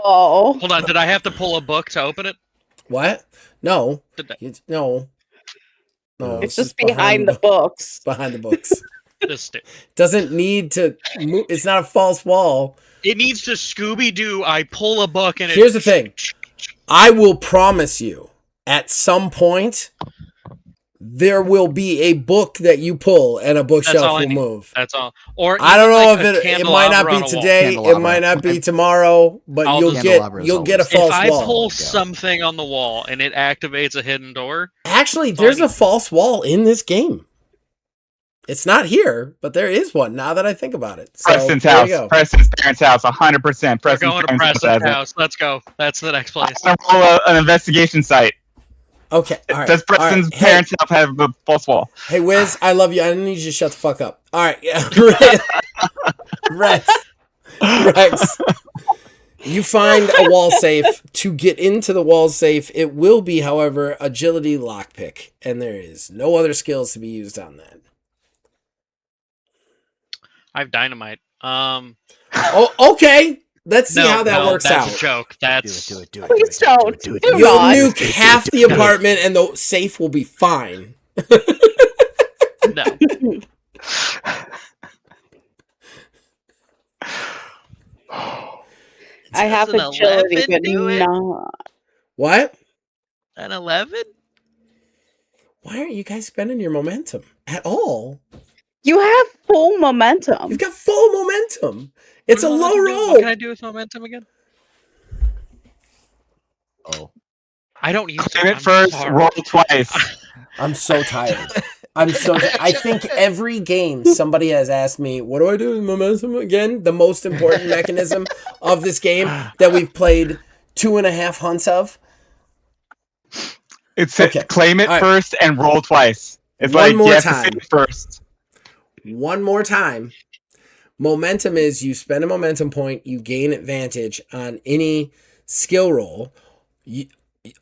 E: Oh,
F: Hold on. Did I have to pull a book to open it?
A: What? No.
F: Did I-
A: No. No.
E: it's just behind the books.
A: Behind the books.
F: This stu-
A: Doesn't need to move. It's not a false wall.
F: It needs to Scooby Doo. I pull a book and
A: Here's the thing. I will promise you, at some point, there will be a book that you pull and a
F: That's
A: bookshelf
F: all I
A: will
F: need.
A: move.
F: That's all. Or
A: I don't
F: even,
A: know
F: like,
A: if
F: a
A: it might not
F: candelabra
A: be
F: on a wall.
A: today, it
B: Candelabra.
A: might not be tomorrow, but
F: I'll
A: you'll
F: just-
A: get
B: Candelabra is
A: you'll get a
B: always-
A: false
F: If I
A: wall.
F: pull
B: Go.
F: something on the wall and it activates a hidden door,
A: Actually,
F: That's all I
A: there's a
F: need.
A: false wall in this game. It's not here, but there is one now that I think about it. So
D: Preston's
A: there
D: house.
A: you go.
D: Preston's parents' house. 100%.
F: we're
D: Preston's
F: going to
D: parents'
F: Preston's
D: has it.
F: house. Let's go. That's the next place.
D: I'm gonna roll an investigation site.
A: Okay, all right.
D: Does
A: all right.
D: Preston's parents' house have a false wall?
A: Hey, Wiz, I love you. I need you to shut the fuck up. All right, yeah. Rex. You find a wall safe. To get into the wall safe, it will be, however, agility lockpick, and there is no other skills to be used on that.
F: I have dynamite.
A: Oh, okay. Let's see how that works
F: that's
A: out.
F: a joke. That's
B: Do it.
E: Please don't. Do
A: You'll
E: not.
A: nuke half the apartment, and the safe will be fine.
F: no.
E: I have
F: Does an
E: agility,
F: 11
E: but
F: do it?
E: not.
A: What?
F: An 11?
A: Why aren't you guys spending your momentum at all?
E: You have full momentum.
A: You've got full momentum. It's a
F: What
A: low
F: can I do-
A: roll.
F: What can I do with momentum again?
B: Oh.
F: I don't use
D: Claim
F: it.
D: it
F: I'm
D: first,
F: sorry.
D: roll twice.
A: I'm so tired. I think every game somebody has asked me, what do I do with momentum again? The most important mechanism of this game that we've played 2.5 hunts of.
D: It's
A: Okay.
D: claim it
A: All right.
D: first and roll twice. It's
A: One
D: like
A: more
D: you have
A: time.
D: to say it first.
A: One more time. Momentum is you spend a momentum point, you gain advantage on any skill roll.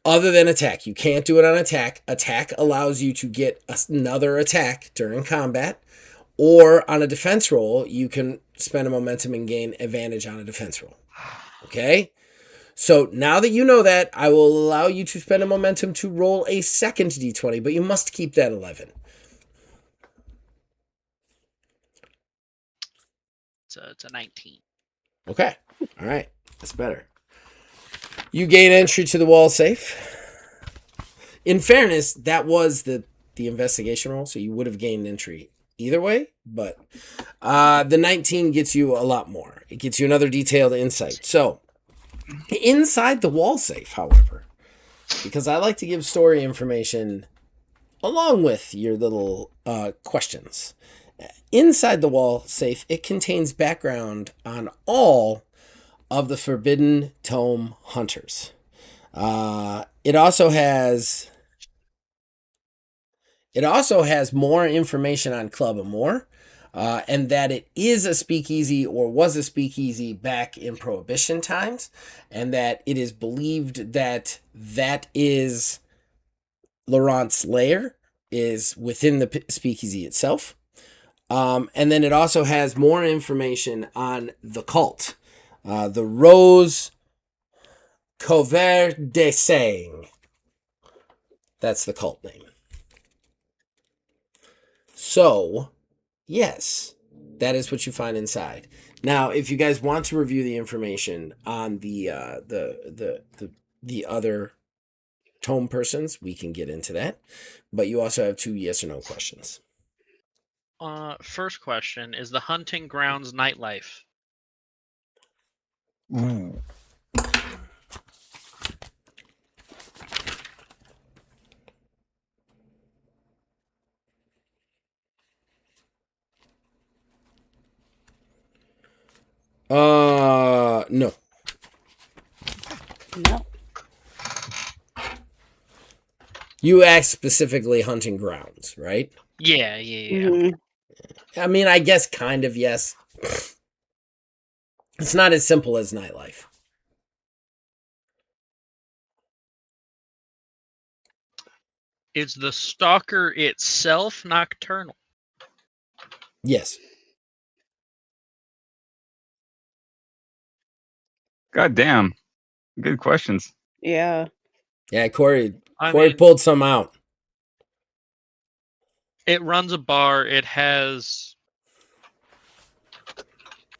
A: Other than attack. You can't do it on attack. Attack allows you to get another attack during combat. Or on a defense roll, you can spend a momentum and gain advantage on a defense roll. Okay? So now that you know that, I will allow you to spend a momentum to roll a second d20, but you must keep that 11.
F: It's a 19.
A: Okay. All right. That's better. You gain entry to the wall safe. In fairness, that was the investigation roll, so you would have gained entry either way, but the 19 gets you a lot more. It gets you another detailed insight. So, inside the wall safe, however, because I like to give story information along with your little questions. Inside the wall safe, it contains background on all of the Forbidden Tome hunters. It also has more information on Club Amor, and that it is a speakeasy or was a speakeasy back in Prohibition times, and that it is believed that is Laurent's lair is within the speakeasy itself. And then it also has more information on the cult, the Rose Couvert de Sang. That's the cult name. So, yes, that is what you find inside. Now, if you guys want to review the information on the other tome persons, we can get into that. But you also have 2 yes or no questions.
F: First question, is the hunting grounds nightlife?
D: Ooh.
A: No.
E: No.
A: You asked specifically hunting grounds, right?
F: Yeah.
E: Mhm.
A: I mean, I guess kind of yes. It's not as simple as nightlife.
F: Is the stalker itself nocturnal?
A: Yes.
D: God damn. Good questions.
E: Yeah.
A: Yeah, Corey
F: I
A: Corey
F: mean,
A: pulled some out.
F: it runs a bar. It has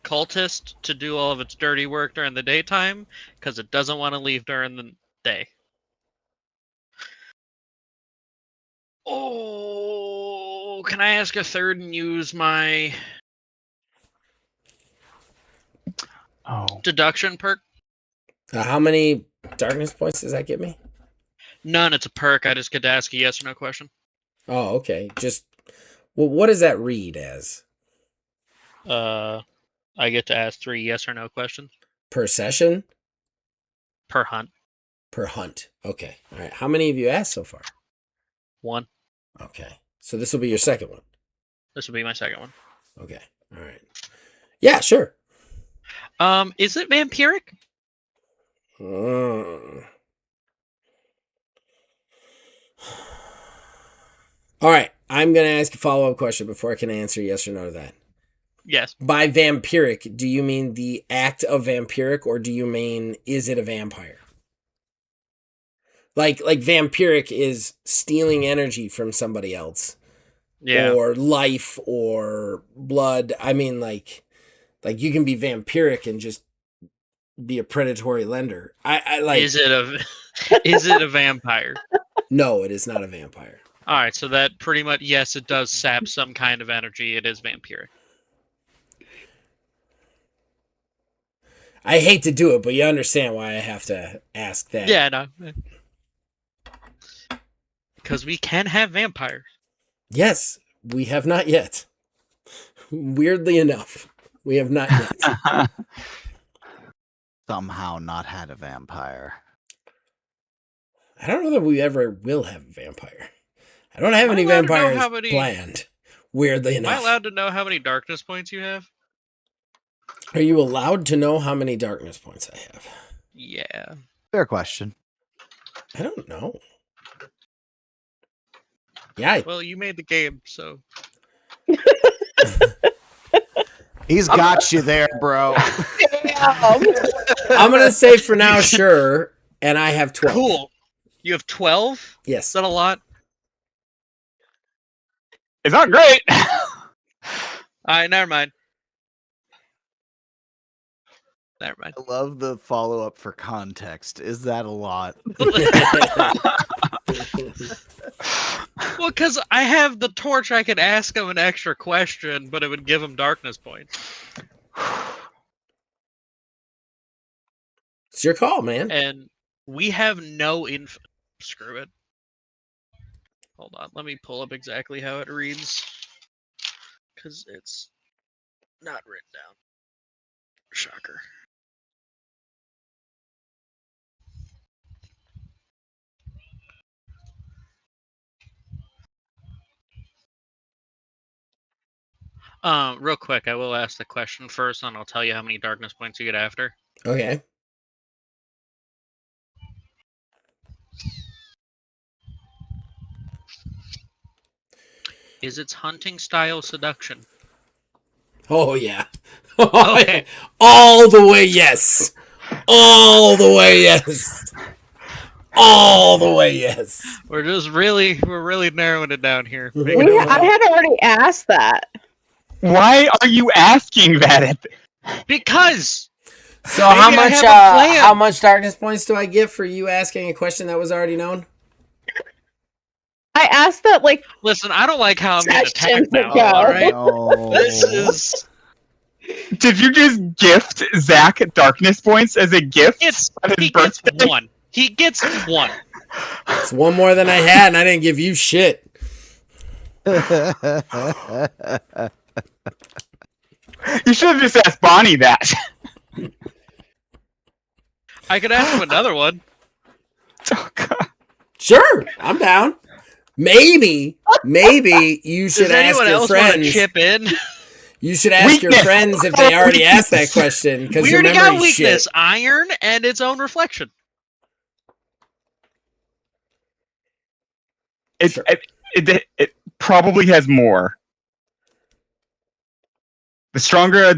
F: cultists to do all of its dirty work during the daytime because it doesn't want to leave during the day. Oh, can I ask a third and use my deduction perk?
A: How many darkness points does that get me?
F: None. It's a perk. I just get to ask a yes or no question.
A: Oh, okay. What does that read as?
F: I get to ask 3 yes or no questions
A: Per session?
F: per hunt.
A: Per hunt. Okay. All right. How many have you asked so far?
F: 1.
A: Okay. So this will be your second one.
F: This will be my second one.
A: Okay. All right. Yeah, sure.
F: Is it vampiric?
A: All right. I'm going to ask a follow-up question before I can answer yes or no to that.
F: Yes.
A: By vampiric, do you mean the act of vampiric, or do you mean is it a vampire? Like vampiric is stealing energy from somebody else.
F: Yeah.
A: Or life or blood. I mean, like you can be vampiric and just be a predatory lender. I like.
F: Is it a vampire?
A: No, it is not a vampire.
F: All right, so that pretty much, yes, it does sap some kind of energy. It is vampiric.
A: I hate to do it, but you understand why I have to ask that.
F: Yeah, no. Because we can have vampires.
A: Yes, we have not yet. Weirdly enough, we have not yet.
B: Somehow not had a vampire.
A: I don't know that we ever will have a vampire. I don't have any vampires planned. Weirdly enough.
F: Am I allowed to know how many darkness points you have?
A: Are you allowed to know how many darkness points I have?
F: Yeah.
B: Fair question.
A: I don't know. Yeah.
F: Well, you made the game, so.
B: He's got you there, bro.
A: I'm going to say for now, sure. And I have 12.
F: Cool. You have 12?
A: Yes.
F: Is that a lot?
D: It's not great.
F: Alright, never mind. Never mind.
B: I love the follow-up for context. Is that a lot?
F: Well, because I have the torch, I could ask him an extra question, but it would give him darkness points.
A: It's your call, man.
F: And we have no info. Screw it. Hold on, let me pull up exactly how it reads. Because it's not written down. Shocker. Real quick, I will ask the question first, and I'll tell you how many darkness points you get after.
A: Okay.
F: Is its hunting style seduction?
A: Oh, yeah.
F: Okay.
A: All the way, yes. All the way, yes. All the way, yes.
F: We're really narrowing it down here.
E: I had already asked that.
D: Why are you asking that?
F: Because.
A: So how much darkness points do I get for you asking a question that was already known?
E: I asked that like.
F: Listen, I don't like how I'm getting
E: Sessions
F: attacked now.
E: ago.
F: All right,
B: No.
F: this is.
D: Did you just gift Zach darkness points as a gift?
F: He gets 1. He gets 1.
A: It's one more than I had, and I didn't give you shit.
D: You should have just asked Bonnie that.
F: I could ask him another one.
D: Oh, God.
A: Sure, I'm down. Maybe you should
F: Does
A: ask
F: anyone
A: your
F: else want to
A: friends.
F: chip in?
A: You should ask your friends if they already asked that question, because
F: We
A: your
F: already got
A: memory's
F: weakness:
A: shit.
F: iron and its own reflection.
D: It probably has more. The stronger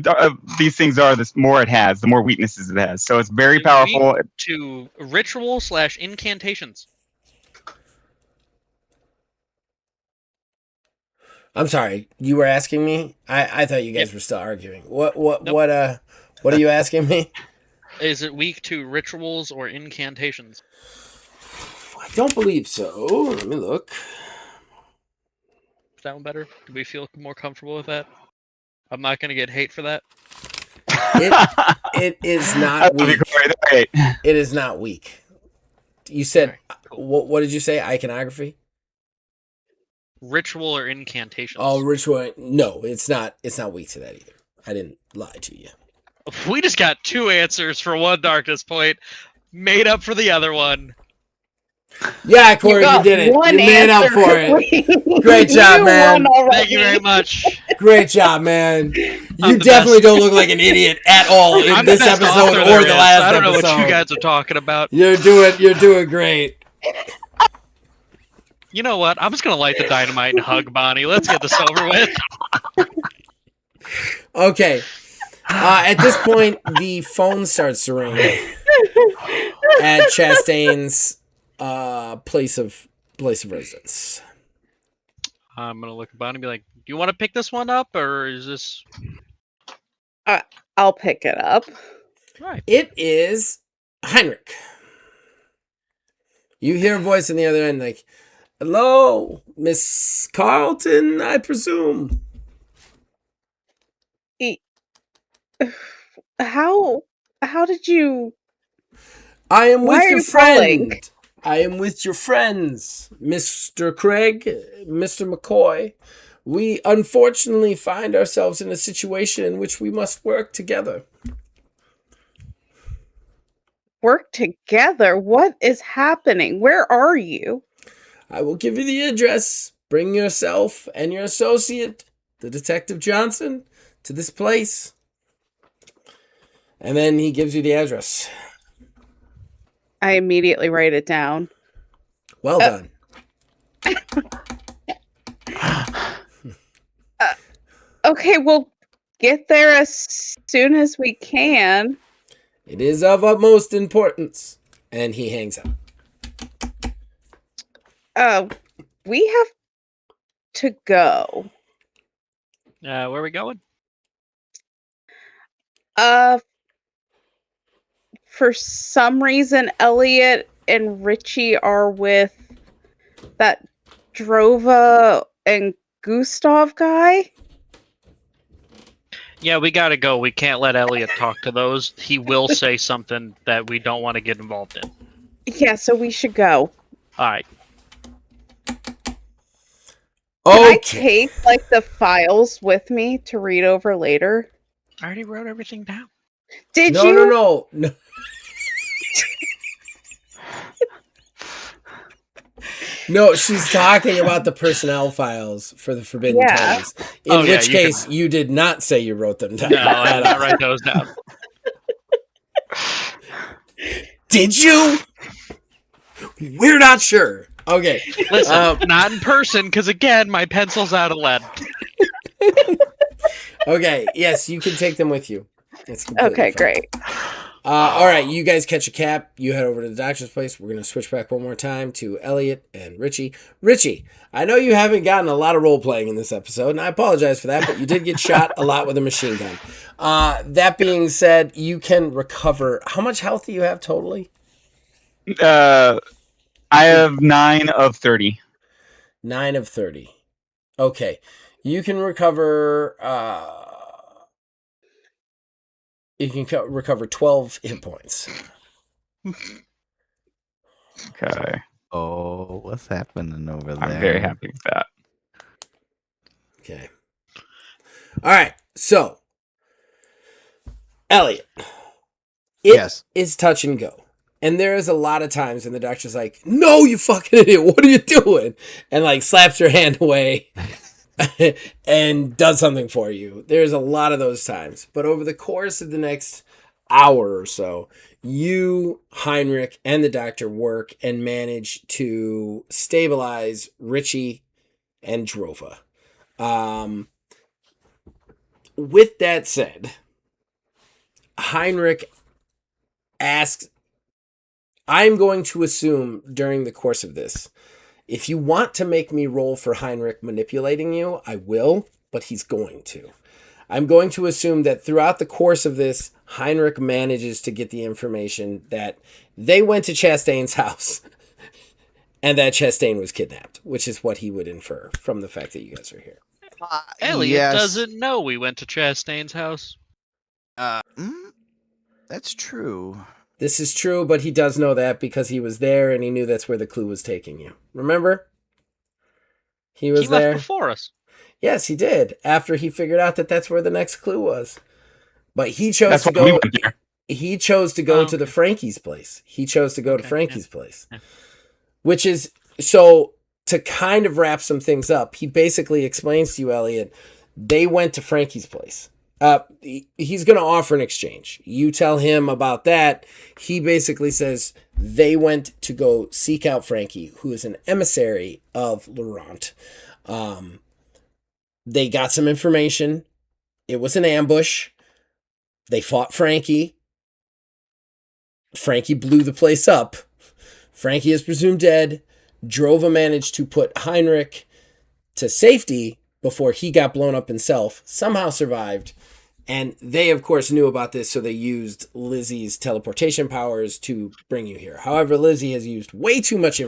D: these things are, the more it has, the more weaknesses it has. So it's very powerful.
F: Weak to ritual/incantations.
A: I'm sorry, you were asking me? I thought you guys were still arguing. What
F: Nope.
A: what are you asking me?
F: Is it weak to rituals or incantations?
A: I don't believe so. Let me look.
F: down better? Do we feel more comfortable with that? I'm not going to get hate for that.
A: It is
D: I
A: not
D: love you,
A: weak.
D: Corey. That's great.
A: It is not weak. You said,
F: Alright, cool.
A: what did you say? Iconography?
F: Ritual or incantations?
A: Oh, ritual. No, it's not. It's not weak to that either. I didn't lie to you.
F: We just got 2 answers for one darkness point, made up for the other one.
A: Yeah, Corey, you
E: got
A: did it.
E: one
A: You made up
E: answer
A: for it.
E: complete.
A: Great job,
E: You
A: man.
E: won already.
F: Thank you very much.
A: Great job, man.
F: I'm
A: You
F: the
A: definitely
F: best.
A: don't look like an idiot at all in
F: I'm the
A: this
F: best
A: episode
F: author
A: or
F: there
A: the
F: is.
A: last
F: I don't know
A: episode.
F: what you guys are talking about.
A: You're doing great.
F: You know what? I'm just gonna light the dynamite and hug Bonnie. Let's get this over with.
A: Okay. At this point, the phone starts to ring at Chastain's place of residence.
F: I'm gonna look at Bonnie and be like, "Do you want to pick this one up, or is this?"
E: I'll pick it up.
F: Right.
A: It is Heinrich. You hear a voice on the other end, like, "Hello, Miss Carlton, I presume."
E: How did you?
A: I am
E: Why
A: with
E: are
A: your
E: you
A: friend.
E: calling?
A: I am with your friends, Mr. Craig, Mr. McCoy. We unfortunately find ourselves in a situation in which we must work together.
E: Work together? What is happening? Where are you?
A: I will give you the address. Bring yourself and your associate, the Detective Johnson, to this place. And then he gives you the address.
E: I immediately write it down.
A: Well done.
E: Okay, we'll get there as soon as we can.
A: It is of utmost importance. And he hangs up.
E: We have to go.
F: Where are we going?
E: For some reason, Elliot and Richie are with that Drova and Gustav guy.
F: Yeah, we gotta go. We can't let Elliot talk to those. He will say something that we don't want to get involved in.
E: Yeah, so we should go.
F: All right.
E: Can I
A: Okay.
E: take like the files with me to read over later?
F: I already wrote everything down.
E: Did
A: No,
E: you?
A: no. No, she's talking about the personnel files for the Forbidden
E: Yeah.
A: Tongues. In
F: Oh, yeah,
A: which
F: you can-
A: case, you did not say you wrote them down.
F: No, I didn't write those down.
A: Did you? We're not sure. Okay.
F: Listen, not in person, because again, my pencil's out of lead.
A: Okay. Yes, you can take them with you. It's completely
E: Okay,
A: fine.
E: great.
A: All right, you guys catch a cab. You head over to the doctor's place. We're going to switch back one more time to Elliot and Richie. Richie, I know you haven't gotten a lot of role playing in this episode, and I apologize for that, but you did get shot a lot with a machine gun. That being said, you can recover. How much health do you have totally?
D: I have 9 of 30.
A: 9 of 30. Okay. You can recover. Recover 12 hit points.
D: Okay.
B: Oh, what's happening over there?
D: I'm very happy with that.
A: Okay. All right. So, Elliot,
B: Yes.
A: is touch and go. And there is a lot of times when the doctor's like, "No, you fucking idiot. What are you doing?" And like slaps your hand away and does something for you. There's a lot of those times. But over the course of the next hour or so, you, Heinrich, and the doctor work and manage to stabilize Richie and Drova. With that said, Heinrich asks, I'm going to assume during the course of this, if you want to make me roll for Heinrich manipulating you, I will, but he's going to. I'm going to assume that throughout the course of this, Heinrich manages to get the information that they went to Chastain's house and that Chastain was kidnapped, which is what he would infer from the fact that you guys are here.
F: Elliot doesn't know we went to Chastain's house.
B: That's true.
A: This is true, but he does know that because he was there and he knew that's where the clue was taking you. Remember? He was there.
F: Left before us.
A: Yes, he did. After he figured out that that's where the next clue was. But he chose
D: That's
A: to
D: why
A: go.
D: we went there.
A: He chose to go
F: Oh,
A: to the
F: okay.
A: Frankie's place. He chose to go to
F: Okay,
A: Frankie's
F: yeah.
A: place.
F: Yeah.
A: Which is, so to kind of wrap some things up, he basically explains to you, Elliot, they went to Frankie's place. He's going to offer an exchange. You tell him about that. He basically says they went to go seek out Frankie, who is an emissary of Laurent. They got some information. It was an ambush. They fought Frankie. Frankie blew the place up. Frankie is presumed dead. Drova managed to put Heinrich to safety before he got blown up himself. Somehow survived. And they, of course, knew about this, so they used Lizzie's teleportation powers to bring you here. However, Lizzie has used way too much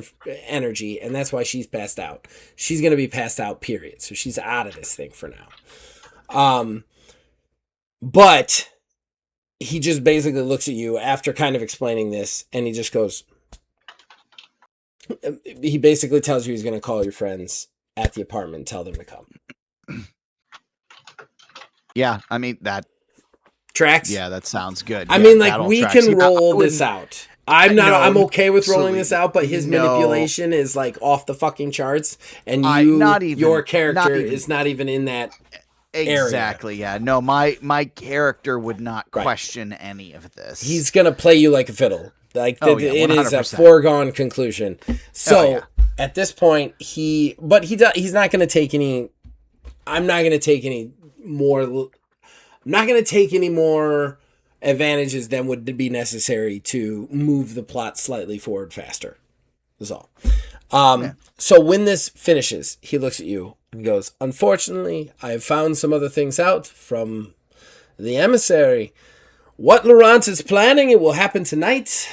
A: energy, and that's why she's passed out. She's going to be passed out, period. So she's out of this thing for now. But he just basically looks at you after kind of explaining this, and he just goes... He basically tells you he's going to call your friends at the apartment and tell them to come.
B: Yeah, I mean, that
A: Tracks?
B: Yeah, that sounds good.
A: I
B: Yeah,
A: mean, like,
B: that all
A: we
B: tracks.
A: can
B: Yeah, I
A: roll
B: wouldn't-
A: this out. I'm okay with rolling this out, but his
B: No.
A: manipulation is like off the fucking charts, and your character is not even in that
B: Exactly, yeah. No, my character would not
A: Right.
B: question any of this.
A: He's gonna play you like a fiddle. Like
B: Oh, yeah,
A: it is a
B: 100%.
A: foregone conclusion. So
B: Oh, yeah.
A: at this point, he's not gonna take any. I'm not gonna take any more. I'm not gonna take any more advantages than would be necessary to move the plot slightly forward faster. That's all. So when this finishes, he looks at you and goes, "Unfortunately, I have found some other things out from the emissary. What Laurent is planning, it will happen tonight.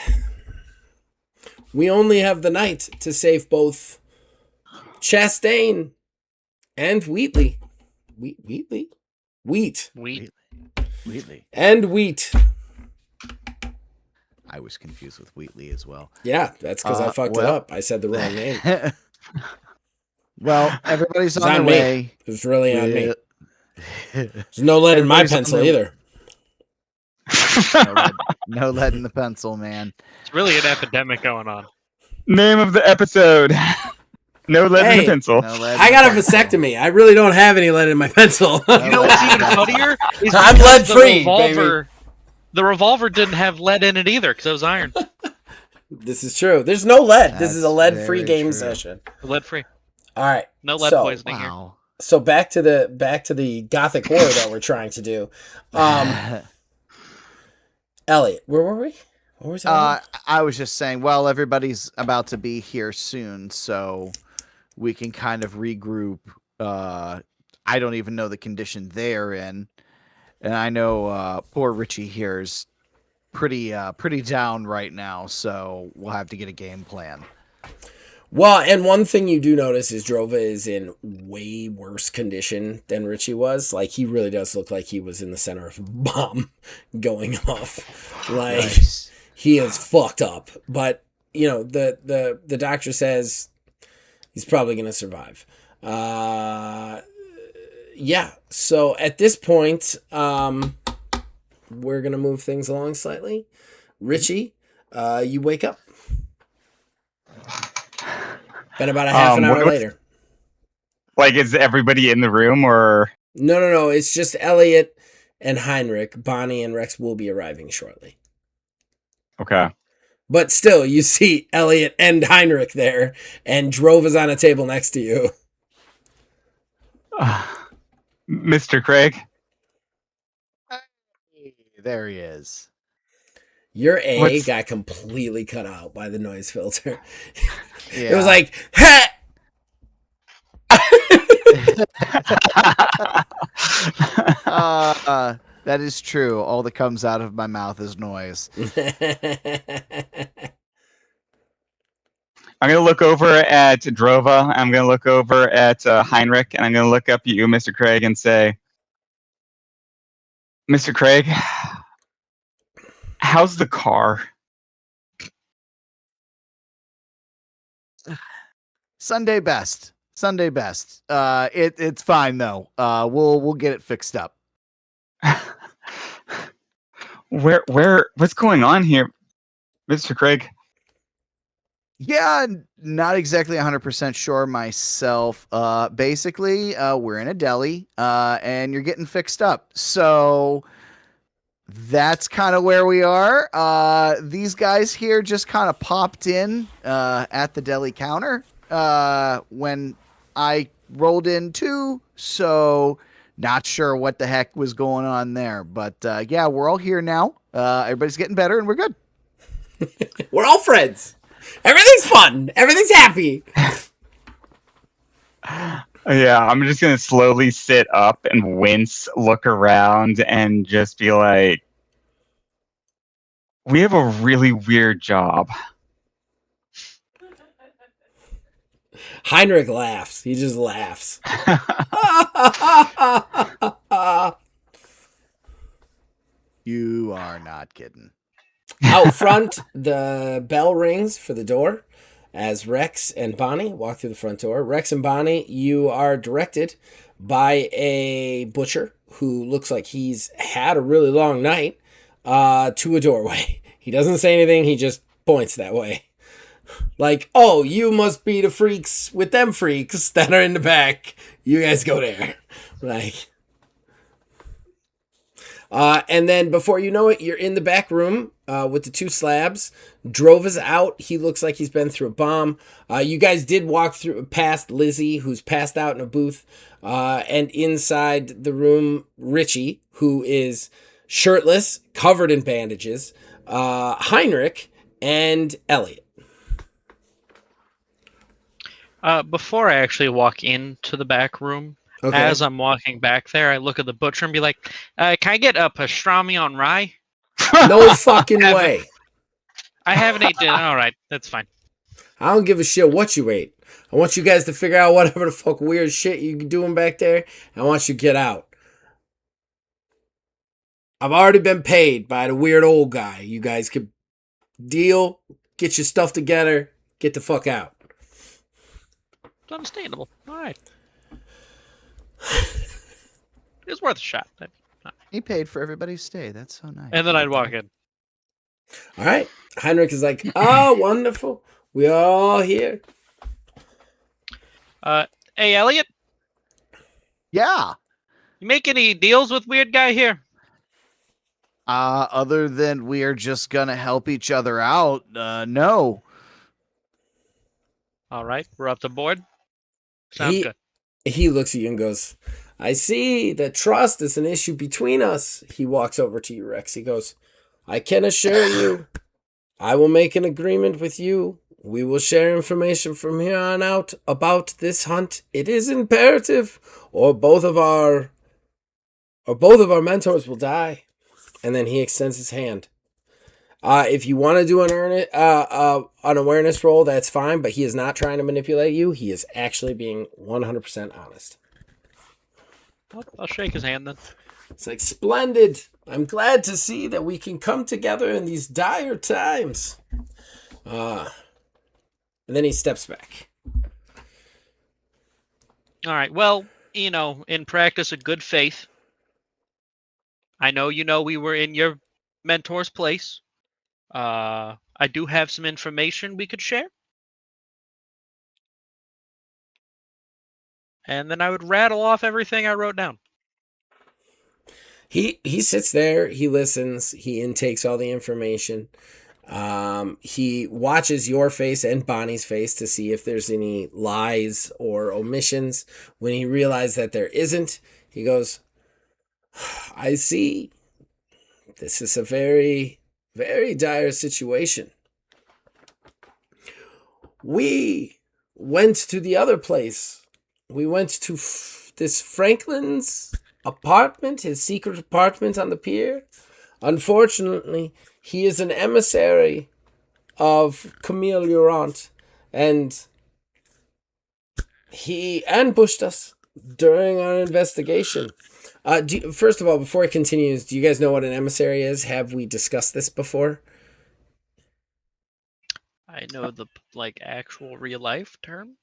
A: We only have the night to save both Chastain and Wheatley. Wheatley? Wheat.
B: Wheatley.
A: And Wheat.
B: I was confused with Wheatley as well.
A: Yeah, that's because I fucked it up. I said the wrong name.
B: Well, everybody's
A: It's
B: on
A: on
B: their
A: me.
B: way.
A: It was really on me. There's no lead in my
B: Everybody's on
A: pencil
B: their-
A: either.
B: No lead in the pencil, man.
F: It's really an epidemic going on.
D: Name of the episode. No lead in
A: Hey.
D: the pencil.
B: No lead in
A: I
B: the
A: got a
B: pencil.
A: vasectomy. I really don't have any lead in my pencil.
B: No
F: You know
B: lead
F: what's
B: in the
F: even
B: pencil.
F: funnier? Is
A: I'm
F: because
A: lead-free,
F: the revolver, the revolver didn't have lead in it either because it was iron.
A: This is true. There's no lead. This is a
B: That's
A: lead-free
B: very
A: game
B: true.
A: session.
F: Lead free.
A: All right.
F: No lead
A: So-
F: poisoning here.
B: Wow.
A: So back to the gothic horror that we're trying to do. Elliot, where were we? What was that?
B: I was just saying, well, everybody's about to be here soon, so we can kind of regroup. I don't even know the condition they're in. And I know poor Richie here is pretty down right now, so we'll have to get a game plan.
A: Well, and one thing you do notice is Drova is in way worse condition than Richie was. Like, he really does look like he was in the center of a bomb going off. Like,
B: Nice.
A: he is fucked up. But, you know, the doctor says he's probably going to survive. Yeah. So at this point, we're going to move things along slightly. Richie, you wake up. Been about a half an hour later.
D: Like, is everybody in the room or?
A: No. It's just Elliot and Heinrich. Bonnie and Rex will be arriving shortly.
D: Okay.
A: But still, you see Elliot and Heinrich there, and Drova's on a table next to you.
D: Mr. Craig?
B: There he is.
A: Your A
D: What's-
A: got completely cut out by the noise filter.
B: Yeah.
A: It was like, ha!
B: That is true. All that comes out of my mouth is noise.
D: I'm gonna look over at Drova. I'm gonna look over at Heinrich, and I'm gonna look up at you, Mr. Craig, and say, Mr. Craig, how's the car?
B: Sunday best. Sunday best. It's fine though. We'll get it fixed up.
D: What's going on here, Mr. Craig?
B: Yeah, not exactly 100% sure myself. Basically, we're in a deli, and you're getting fixed up. So that's kind of where we are. These guys here just kind of popped in at the deli counter when I rolled in too. So not sure what the heck was going on there. But yeah, we're all here now. Everybody's getting better, and we're good.
A: We're all friends. Everything's fun. Everything's happy.
D: Yeah, I'm just gonna slowly sit up and wince, look around, and just be like, we have a really weird job.
A: Heinrich laughs. He just laughs.
B: You are not kidding.
A: Out front, the bell rings for the door as Rex and Bonnie walk through the front door. Rex and Bonnie, you are directed by a butcher who looks like he's had a really long night to a doorway. He doesn't say anything. He just points that way. Like, oh, you must be the freaks with them freaks that are in the back. You guys go there. Like... and then before you know it, you're in the back room with the two slabs. Drova's out. He looks like he's been through a bomb. You guys did walk through past Lizzie, who's passed out in a booth. And inside the room, Richie, who is shirtless, covered in bandages. Heinrich and Elliot.
F: Before I actually walk into the back room,
A: Okay.
F: as I'm walking back there, I look at the butcher and be like, can I get a pastrami on rye?
A: No fucking way.
F: I haven't ate dinner. All right, that's fine.
A: I don't give a shit what you ate. I want you guys to figure out whatever the fuck weird shit you're doing back there. I want you to get out. I've already been paid by the weird old guy. You guys could deal, get your stuff together, get the fuck out.
F: It's understandable. All right. It's worth a shot.
B: He paid for everybody's stay. That's so nice.
F: And then I'd walk in.
A: All right. Heinrich is like, oh, wonderful. We are all here.
F: Hey, Elliot,
B: Yeah.
F: you make any deals with weird guy here?
B: Other than we are just gonna help each other out, no.
F: All right, we're up to board. Sounds good.
A: He looks at you and goes, I see that trust is an issue between us. He walks over to you, Rex. He goes, I can assure you, I will make an agreement with you. We will share information from here on out about this hunt. It is imperative, or both of our mentors will die. And then he extends his hand. If you want to do an awareness roll, that's fine, but he is not trying to manipulate you. He is actually being 100% honest.
F: I'll shake his hand then.
A: It's like, splendid. I'm glad to see that we can come together in these dire times. And then he steps back.
F: All right, well, in practice of good faith, I know we were in your mentor's place. I do have some information we could share. And then I would rattle off everything I wrote down.
A: He sits there, he listens, he intakes all the information. He watches your face and Bonnie's face to see if there's any lies or omissions. When he realizes that there isn't, he goes, I see. This is a very, very dire situation. We went to the other place. We went to this Franklin's apartment, his secret apartment on the pier. Unfortunately, he is an emissary of Camille Laurent, And he ambushed us during our investigation. First of all, before it continues, do you guys know what an emissary is? Have we discussed this before?
F: I know the actual real life term.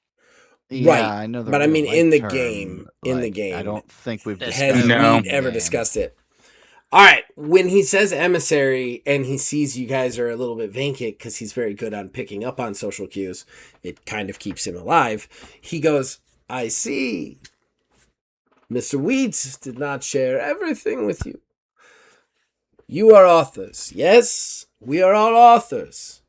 B: Yeah, I know the
A: but I
B: real
A: mean
B: life
A: in the
B: term,
A: game.
B: I don't think we've
F: Has
B: discussed
A: Has
B: it
D: No.
A: Reed
B: in
A: ever
B: game.
A: discussed it? All right. When he says emissary and he sees you guys are a little bit vacant because he's very good on picking up on social cues, it kind of keeps him alive. He goes, I see. Mr. Weeds did not share everything with you. You are authors. Yes, we are all authors.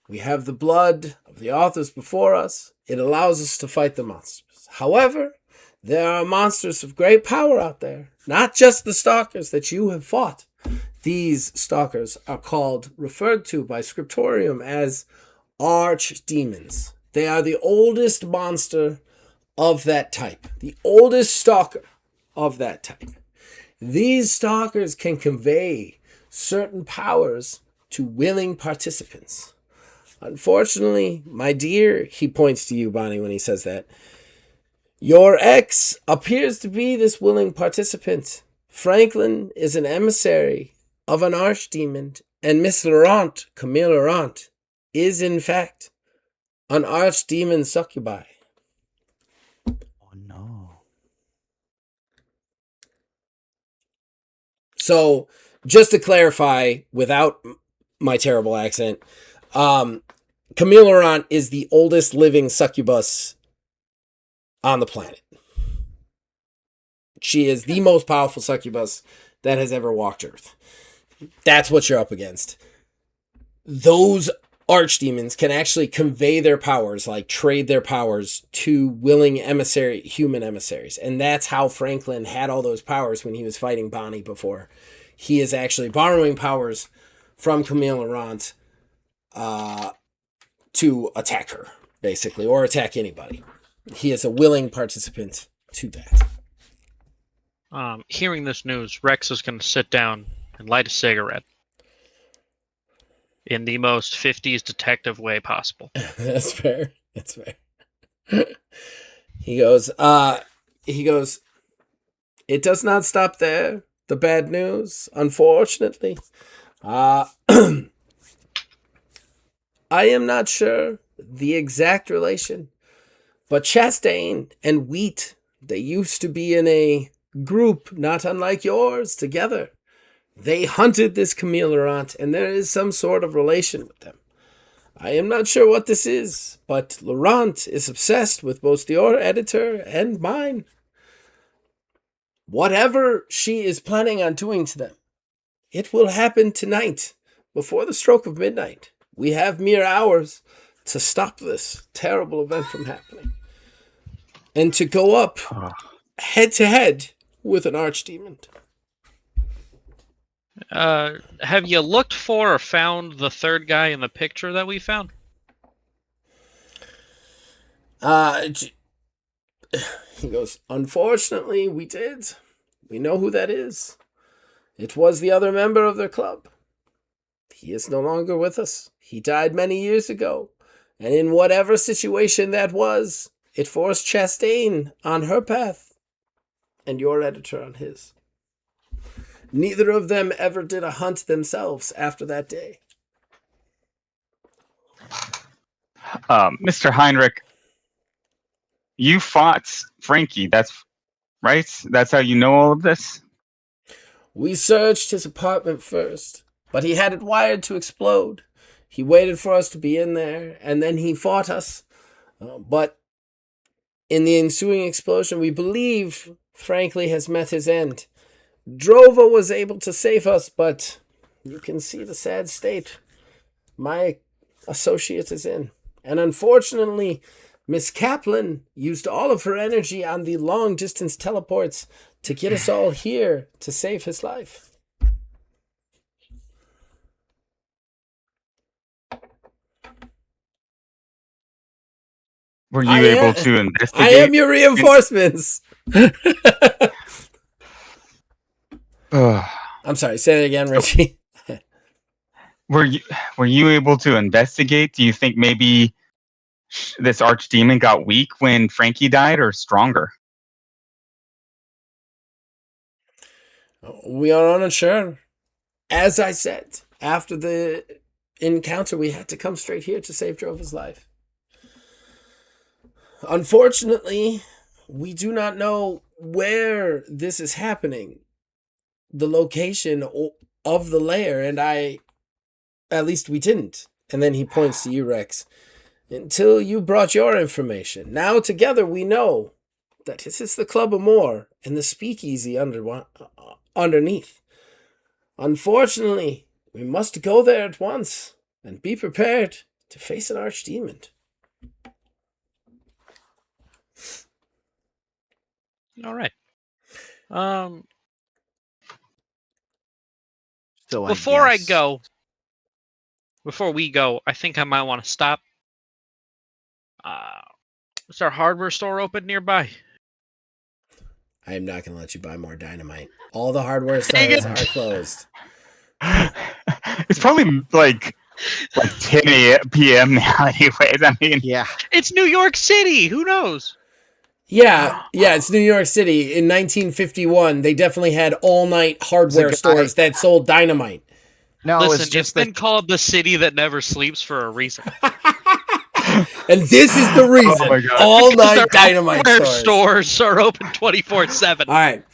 A: We have the blood of the authors before us. It allows us to fight the monsters. However, there are monsters of great power out there, not just the stalkers that you have fought. These stalkers are referred to by Scriptorium as archdemons. They are the oldest monster of that type, the oldest stalker of that type. These stalkers can convey certain powers to willing participants. Unfortunately, my dear, he points to you, Bonnie, when he says that, your ex appears to be this willing participant. Franklin is an emissary of an archdemon, and Miss Laurent, Camille Laurent, is in fact an archdemon succubi.
B: Oh no.
A: So, just to clarify, without my terrible accent, Camille Laurent is the oldest living succubus on the planet. She is the most powerful succubus that has ever walked Earth. That's what you're up against. Those archdemons can actually convey their powers, like trade their powers to willing human emissaries. And that's how Franklin had all those powers when he was fighting Bonnie before. He is actually borrowing powers from Camille Laurent to attack her, basically, or attack anybody. He is a willing participant to that.
F: Hearing this news, Rex is going to sit down and light a cigarette in the most 50s detective way possible.
A: That's fair. That's fair. He goes, it does not stop there. The bad news, unfortunately. I am not sure the exact relation, but Chastain and Wheat, they used to be in a group not unlike yours together. They hunted this Camille Laurent, and there is some sort of relation with them. I am not sure what this is, but Laurent is obsessed with both your editor and mine. Whatever she is planning on doing to them, it will happen tonight, before the stroke of midnight. We have mere hours to stop this terrible event from happening, and to go up head to head with an archdemon.
F: Have you looked for or found the third guy in the picture that we found?
A: He goes, unfortunately, we did. We know who that is. It was the other member of their club. He is no longer with us. He died many years ago. And in whatever situation that was, it forced Chastain on her path and your editor on his. Neither of them ever did a hunt themselves after that day.
D: Mr. Heinrich, you fought Frankie. That's right? That's how you know all of this?
A: We searched his apartment first, but he had it wired to explode. He waited for us to be in there, and then he fought us. But in the ensuing explosion, we believe frankly has met his end. Drova was able to save us, but you can see the sad state my associate is in. And unfortunately, Miss Kaplan used all of her energy on the long-distance teleports to get us all here to save his life.
D: Were you able to investigate?
A: I am your reinforcements. I'm sorry, say that again, Richie.
D: Were you able to investigate? Do you think maybe this archdemon got weak when Frankie died, or stronger?
A: We are unsure. As I said, after the encounter, we had to come straight here to save Drova's life. Unfortunately, we do not know where this is happening, the location of the lair, and at least we didn't. And then he points to you, Rex, until you brought your information. Now together we know that this is the Club Amor and the speakeasy underneath. Unfortunately, we must go there at once and be prepared to face an archdemon.
F: All right.
B: So
F: Before
B: guess-
F: before we go, I think I might want to stop. Is our hardware store open nearby?
A: I am not going to let you buy more dynamite. All the hardware stores are closed.
D: It's probably like 10 p.m. now, anyways. I mean,
B: Yeah.
F: It's New York City. Who knows?
A: Yeah, it's New York City. In 1951, they definitely had all-night hardware stores that sold dynamite.
B: No,
F: Listen,
B: it's just
F: been called the city that never sleeps for a reason.
A: And this is the reason.
D: Oh my God.
A: All-night dynamite
F: stores are open 24/7.
A: All right.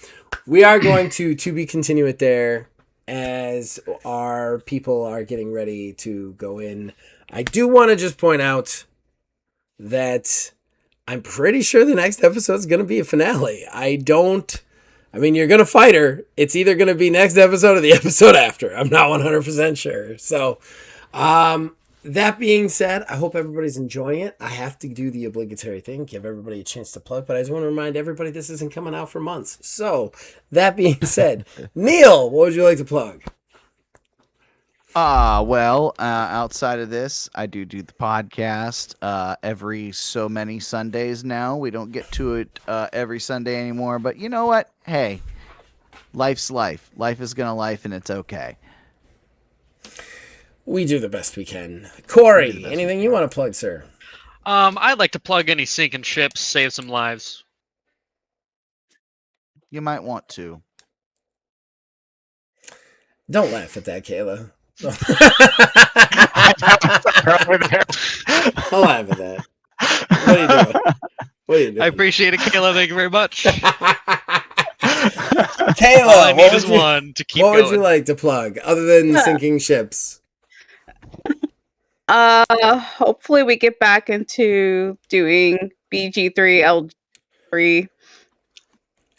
A: We are going to be continue it there as our people are getting ready to go in. I do want to just point out that I'm pretty sure the next episode is going to be a finale. You're going to fight her. It's either going to be next episode or the episode after. I'm not 100% sure. So, that being said, I hope everybody's enjoying it. I have to do the obligatory thing, give everybody a chance to plug, but I just want to remind everybody this isn't coming out for months. So, that being said, Neil, what would you like to plug?
B: Outside of this, I do the podcast every so many Sundays now. We don't get to it every Sunday anymore, but you know what? Hey, life's life. Life is gonna life, and it's okay.
A: We do the best we can. Corey, anything you want to plug, sir?
F: I'd like to plug any sinking ships, save some lives.
B: You might want to.
A: Don't laugh at that, Kayla. Don't laugh at that. What are you doing?
F: I appreciate it, Kayla. Thank you very much.
A: Kayla,
F: all I need is one to keep
A: What
F: going.
A: would you like to plug other than sinking ships?
E: Hopefully we get back into doing BG3 L3.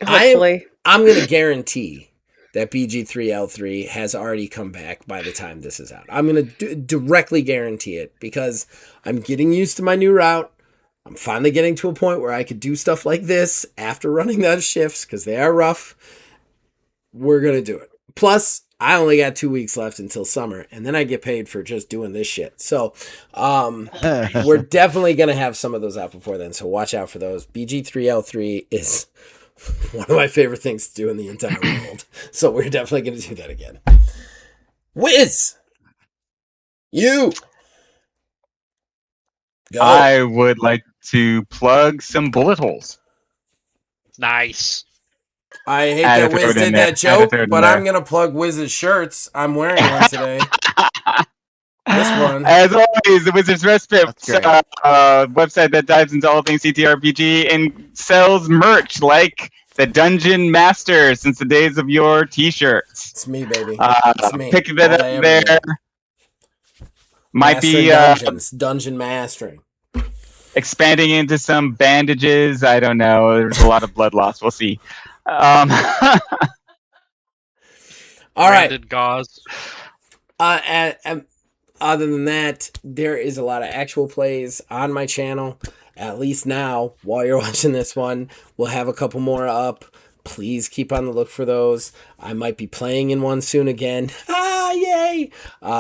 E: Hopefully.
A: I'm going to guarantee that BG3L3 has already come back by the time this is out. I'm going to directly guarantee it because I'm getting used to my new route. I'm finally getting to a point where I could do stuff like this after running those shifts because they are rough. We're going to do it. Plus, I only got 2 weeks left until summer, and then I get paid for just doing this shit. So, we're definitely going to have some of those out before then, so watch out for those. BG3L3 is one of my favorite things to do in the entire world. So we're definitely going to do that again. Wiz! You! Go.
D: I would like to plug some bullet holes.
F: Nice.
A: I hate
D: Had to
A: that
D: throw
A: Wiz
D: it in
A: did
D: there.
A: that
D: Had to
A: joke,
D: throw it in
A: but
D: there.
A: I'm going to plug Wiz's shirts. I'm wearing one today. This one.
D: As always, the Wizard's Respite
B: That's great.
D: website that dives into all things CTRPG and sells merch like the Dungeon Master since the days of your t-shirts.
A: It's me, baby. It's me.
D: Pick that
A: All
D: up
A: day, every
D: there.
A: day.
D: Might
A: Mastering
D: be
A: dungeons. Dungeon mastering.
D: expanding into some bandages. I don't know. There's a lot of blood loss. We'll see.
A: All right.
F: Branded gauze.
A: And other than that, there is a lot of actual plays on my channel. At least now, while you're watching this one, we'll have a couple more up. Please keep on the look for those. I might be playing in one soon again. Yay!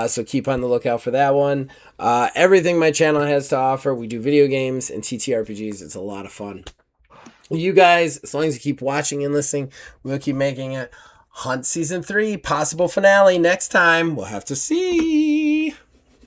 A: So keep on the lookout for that one. Everything my channel has to offer, we do video games and TTRPGs. It's a lot of fun. You guys, as long as you keep watching and listening, we'll keep making it. Hunt Season 3, possible finale next time. We'll have to see.